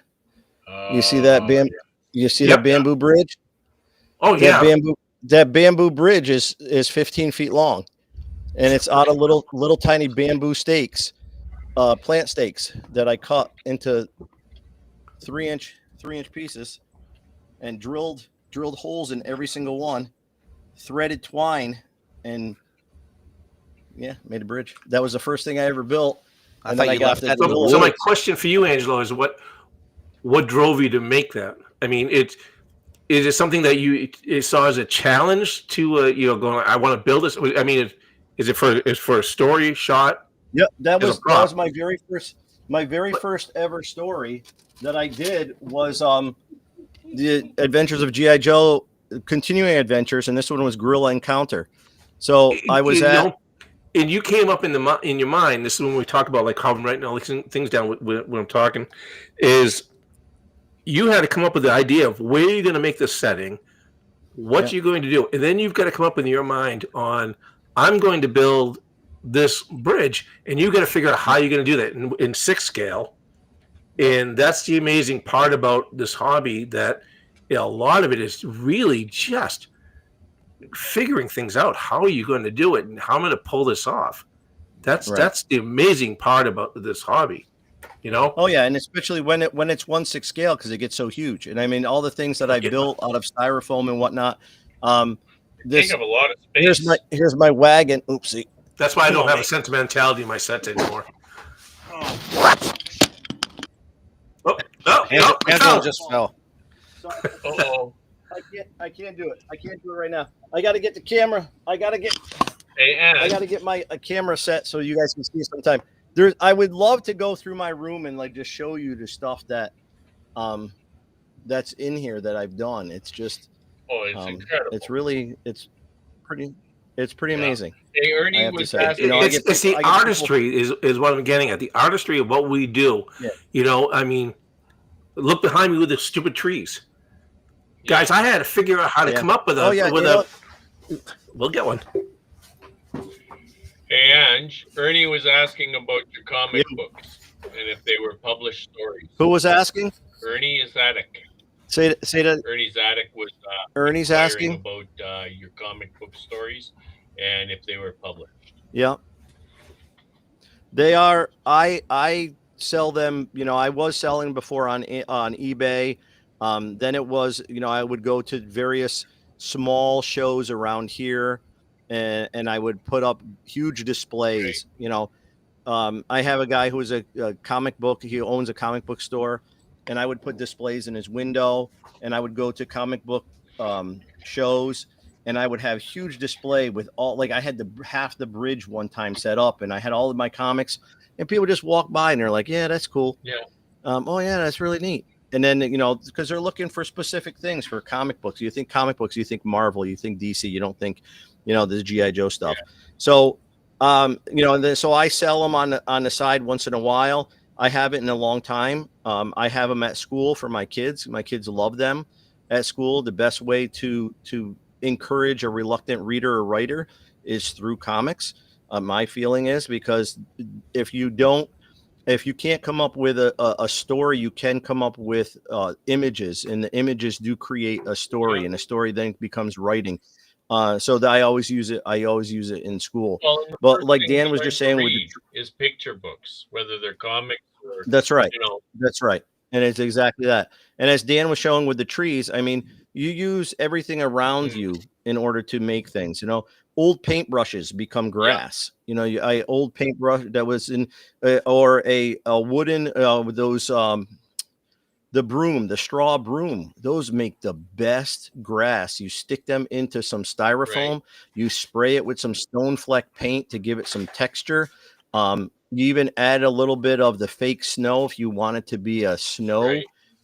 You see that You see that bamboo bridge? Oh yeah. That bamboo bridge is 15 feet long, and it's out of little tiny bamboo stakes, plant stakes that I cut into 3-inch pieces, and drilled holes in every single one, threaded twine, and made a bridge. That was the first thing I ever built. I thought you left that. So my question for you, Angelo, is what drove you to make that? I mean, is it something that you saw as a challenge to going, I want to build this? I mean, is it for a story shot? Yep, that was my very first ever story that I did was the Adventures of G.I. Joe, continuing adventures, and this one was Guerrilla Encounter. So I was and you came up in your mind. This is when we talk about how I'm writing all these things down when I'm talking. Is you had to come up with the idea of where you're going to make this setting, what you're going to do, and then you've got to come up in your mind on I'm going to build this bridge, and you got to figure out how you're going to do that in 6 scale. And that's the amazing part about this hobby, that a lot of it is really just figuring things out. How are you going to do it, and how I'm going to pull this off? That's the amazing part about this hobby. Oh yeah, and especially when it's 1/6 scale, because it gets so huge. And I mean, all the things that I built out of styrofoam and whatnot. Take up a lot of space. Here's my wagon. Oopsie. That's why I don't have a sentimentality in my sets anymore. Angelo just fell. Uh-oh. I can't do it. I can't do it right now. I got to get the camera. I got to get my camera set so you guys can see sometime. I would love to go through my room and just show you the stuff that that's in here that I've done. It's just it's incredible. It's really pretty amazing. Hey, I Ernie have to was say. asking. You know, I it's, get it's the I get people- artistry is what I'm getting at. The artistry of what we do. Yeah. You know, I mean, look behind me with the stupid trees. Yeah. Guys, I had to figure out how to Yeah. come up with Oh, yeah, with you know a. We'll get one. Hey, Ange, Ernie was asking about your comic books and if they were published stories. who was asking? Ernie Zadik. Say that. Ernie Zadik was Ernie's inquiring asking. about your comic book stories and if they were published. Yeah. They are. I sell them. You know, I was selling before on eBay. Then it was, you know, I would go to various small shows around here, and I would put up huge displays. Right. You know, I have a guy who is a comic book. He owns a comic book store, and I would put displays in his window, and I would go to comic book shows, and I would have huge display with all, like I had half the bridge one time set up, and I had all of my comics, and people just walk by and they're like, "Yeah, that's cool. Yeah. Oh yeah, that's really neat." And then, you know, because they're looking for specific things for comic books. You think comic books, you think Marvel, you think DC, you don't think, you know, the GI Joe stuff. Yeah. So, you know, so I sell them on the side once in a while. I haven't in a long time. I have them at school for my kids. My kids love them at school. The best way to encourage a reluctant reader or writer is through comics. My feeling is, because if you can't come up with a story, you can come up with images, and the images do create a story, and a story then becomes writing. So that I always use it in school. Well, but like Dan was just saying, is picture books, whether they're comics or, that's right. You know, that's right. And it's exactly that. And as Dan was showing with the trees, I mean, you use everything around you in order to make things. You know, old paintbrushes become grass. You know, old paintbrush that was in, or a wooden those the broom, the straw broom. Those make the best grass. You stick them into some styrofoam. You spray it with some stone fleck paint to give it some texture. You even add a little bit of the fake snow if you want it to be a snow.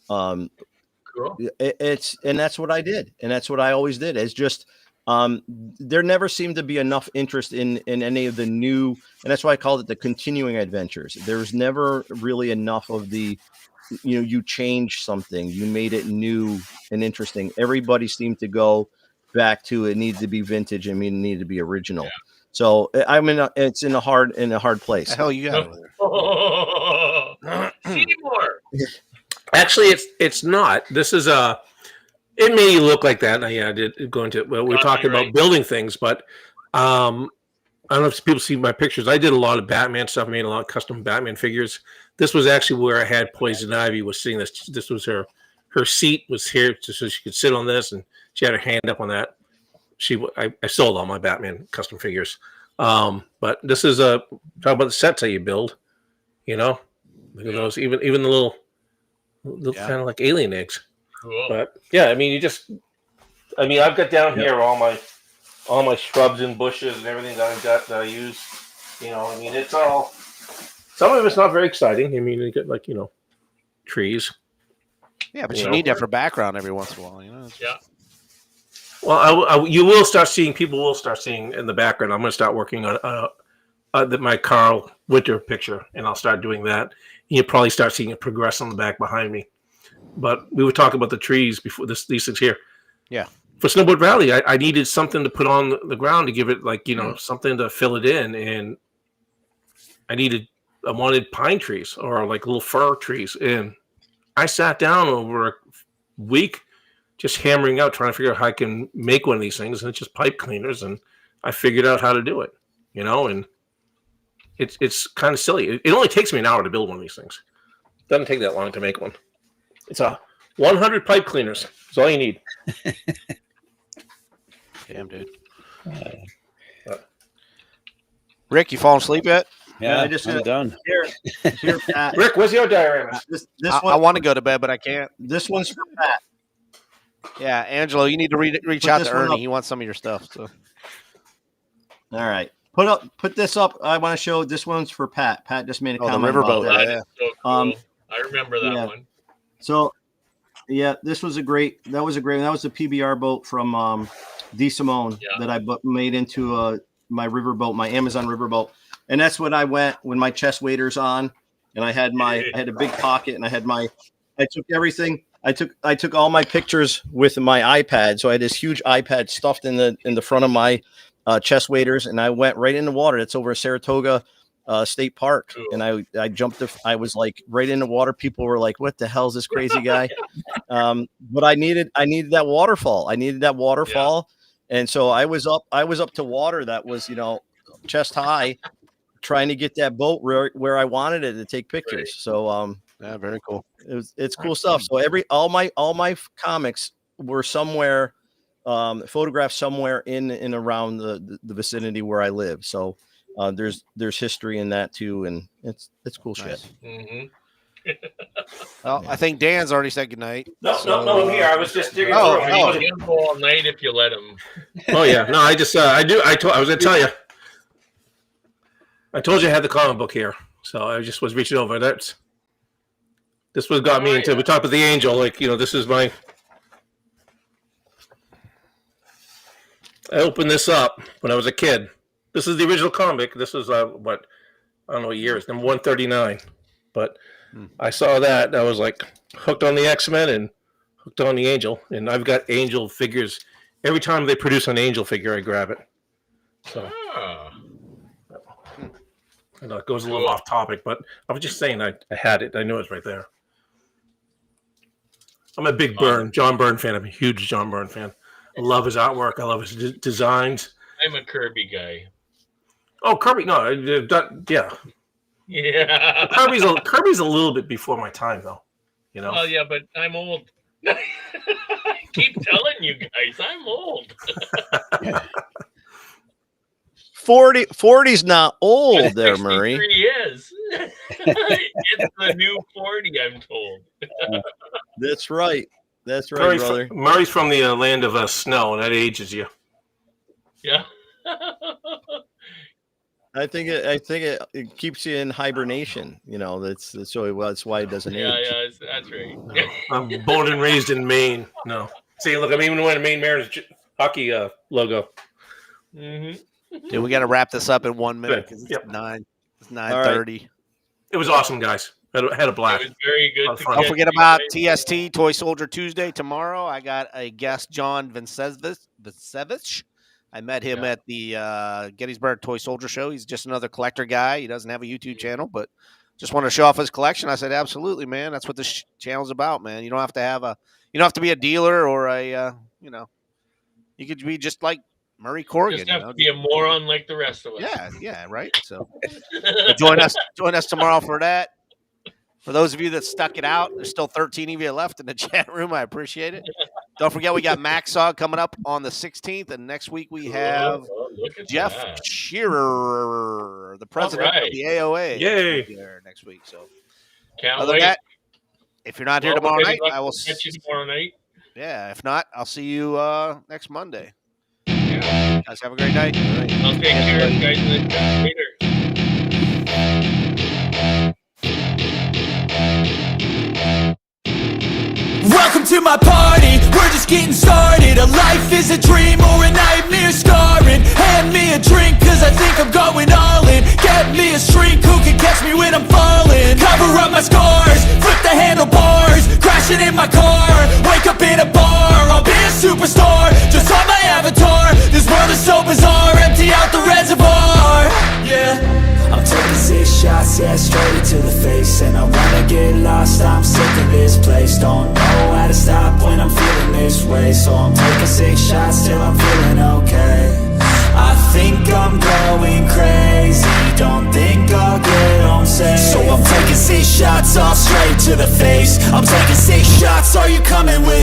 Cool. And that's what I did, and that's what I always did. It's just there never seemed to be enough interest in any of the new, and that's why I called it the continuing adventures. There's never really enough of the, you know, you change something, you made it new and interesting. Everybody seemed to go back to it needed to be vintage. I mean, it needed to be original. So I mean, it's in a hard place. The hell you got over there? Seymour. Actually, it's not. This is it may look like that. Yeah, I did go into. Well, we're talking about building things, but I don't know if people see my pictures. I did a lot of Batman stuff. I made a lot of custom Batman figures. This was actually where I had Poison Ivy was sitting. This was her seat was here so she could sit on this, and she had her hand up on that. I sold all my Batman custom figures. But this is talk about the sets that you build. You know, look at those. Even the little kind of like alien eggs. Cool. But yeah, I mean, I've got down here all my shrubs and bushes and everything that I've got that I use. You know, I mean, it's all. Some of it's not very exciting. I mean, you get like, you know, trees. Yeah, but you need that for background every once in a while, you know. Yeah. Well, you will start seeing. People will start seeing in the background. I'm going to start working on my Carl Winter picture, and I'll start doing that. You'll probably start seeing it progress on the back behind me. But we were talking about the trees before these things here. Yeah. For Snowboard Valley, I needed something to put on the ground to give it, like, you know, something to fill it in, and I wanted pine trees or like little fir trees, and I sat down over a week just hammering out, trying to figure out how I can make one of these things, and it's just pipe cleaners, and I figured out how to do it, you know, and it's kind of silly. It only takes me an hour to build one of these things. It doesn't take that long to make one. It's 100 pipe cleaners. That's all you need. Damn, dude. Rick, you falling asleep yet? Yeah, I'm done. Here, Pat. Rick, where's your diorama? I want to go to bed, but I can't. This one's for Pat. Yeah, Angelo, you need to reach out to Ernie. He wants some of your stuff. So. All right. Put this up. I want to show this one's for Pat. Pat just made a comment the riverboat. about that. That is so cool. I remember that one. So Yeah, that was a great. That was the PBR boat from D Simone that I made into my riverboat, my Amazon riverboat, and that's when I went when my chest waders on, and I had a big pocket, and I took everything. I took all my pictures with my iPad, so I had this huge iPad stuffed in the front of my chest waders, and I went right in the water. It's over Saratoga State Park. Cool. And I jumped. I was like right in the water. People were like, "What the hell is this crazy guy?" But I needed that waterfall. And so I was up to water that was chest high, trying to get that boat where I wanted it to take pictures. Right. So yeah, very cool. It's cool stuff. So all my comics were somewhere photographed somewhere in and around the vicinity where I live. So there's history in that too, and it's cool shit. Mm-hmm. Well, I think Dan's already said goodnight. No, I'm here. I was just digging through. He'll go all night if you let him. Oh yeah, no, I just I was gonna tell you. I told you I had the comic book here, so I just was reaching over. This was got me into. We talked with the Angel, like this is my. I opened this up when I was a kid. This is the original comic. This is what I don't know what year it's number 139, but I saw that and I was like hooked on the X-Men and hooked on the Angel, and I've got Angel figures. Every time they produce an Angel figure, I grab it. So I know it goes a little off topic, but I was just saying I had it. I knew it was right there. I'm a big John Byrne fan. I'm a huge John Byrne fan. I love his artwork. I love his designs. I'm a Kirby guy. Oh, Kirby! No, yeah. Yeah. Kirby's a little bit before my time, though. Well, yeah, but I'm old. I keep telling you guys, I'm old. 40's not old, there, Murray. He is. It's the new 40, I'm told. That's right. That's right, brother. Murray's from the land of snow, and that ages you. Yeah. I think it keeps you in hibernation. That's why it doesn't age. Yeah, that's right. I'm born and raised in Maine. No, see, look, I'm even wearing a Maine Mariners hockey logo. Mm-hmm. Dude, we got to wrap this up in 1 minute because it's 9:30. Right. It was awesome, guys. Had a blast. It was very good. Don't forget about TST Toy Soldier Tuesday tomorrow. I got a guest, John Vincevich. I met him at the Gettysburg Toy Soldier Show. He's just another collector guy. He doesn't have a YouTube channel, but just wanted to show off his collection. I said, absolutely, man. That's what this channel's about, man. You don't have to be a dealer or you could be just like Murray Corrigan. Just have to be a moron like the rest of us. Yeah, right. So join us tomorrow for that. For those of you that stuck it out, there's still 13 of you left in the chat room. I appreciate it. Don't forget, we got Maxaw coming up on the 16th, and next week we have Jeff Shearer, the president of the AOA. Yay! There next week. So, Can't wait. That, if you're not here tomorrow night, I will catch you tomorrow night. Yeah, if not, I'll see you next Monday. Yeah. Guys, have a great night. I'll take care of you guys in the chat later. Welcome to my party, we're just getting started. A life is a dream or a nightmare scarring. Hand me a drink cause I think I'm going all in. Get me a shrink who can catch me when I'm falling. Cover up my scars, flip the handlebars. Crashing in my car, wake up in a bar. I'll be a superstar, just on my avatar. This world is so bizarre, empty out the reservoir. Yeah, I'm taking 6 shots, yeah, straight to the face. And I wanna get lost, I'm sick of this place. Don't know how to stop when I'm feeling this way. So I'm taking 6 shots till I'm feeling okay. I think I'm going crazy, don't think I'll get home safe. So I'm taking 6 shots all straight to the face. I'm taking 6 shots, are you coming with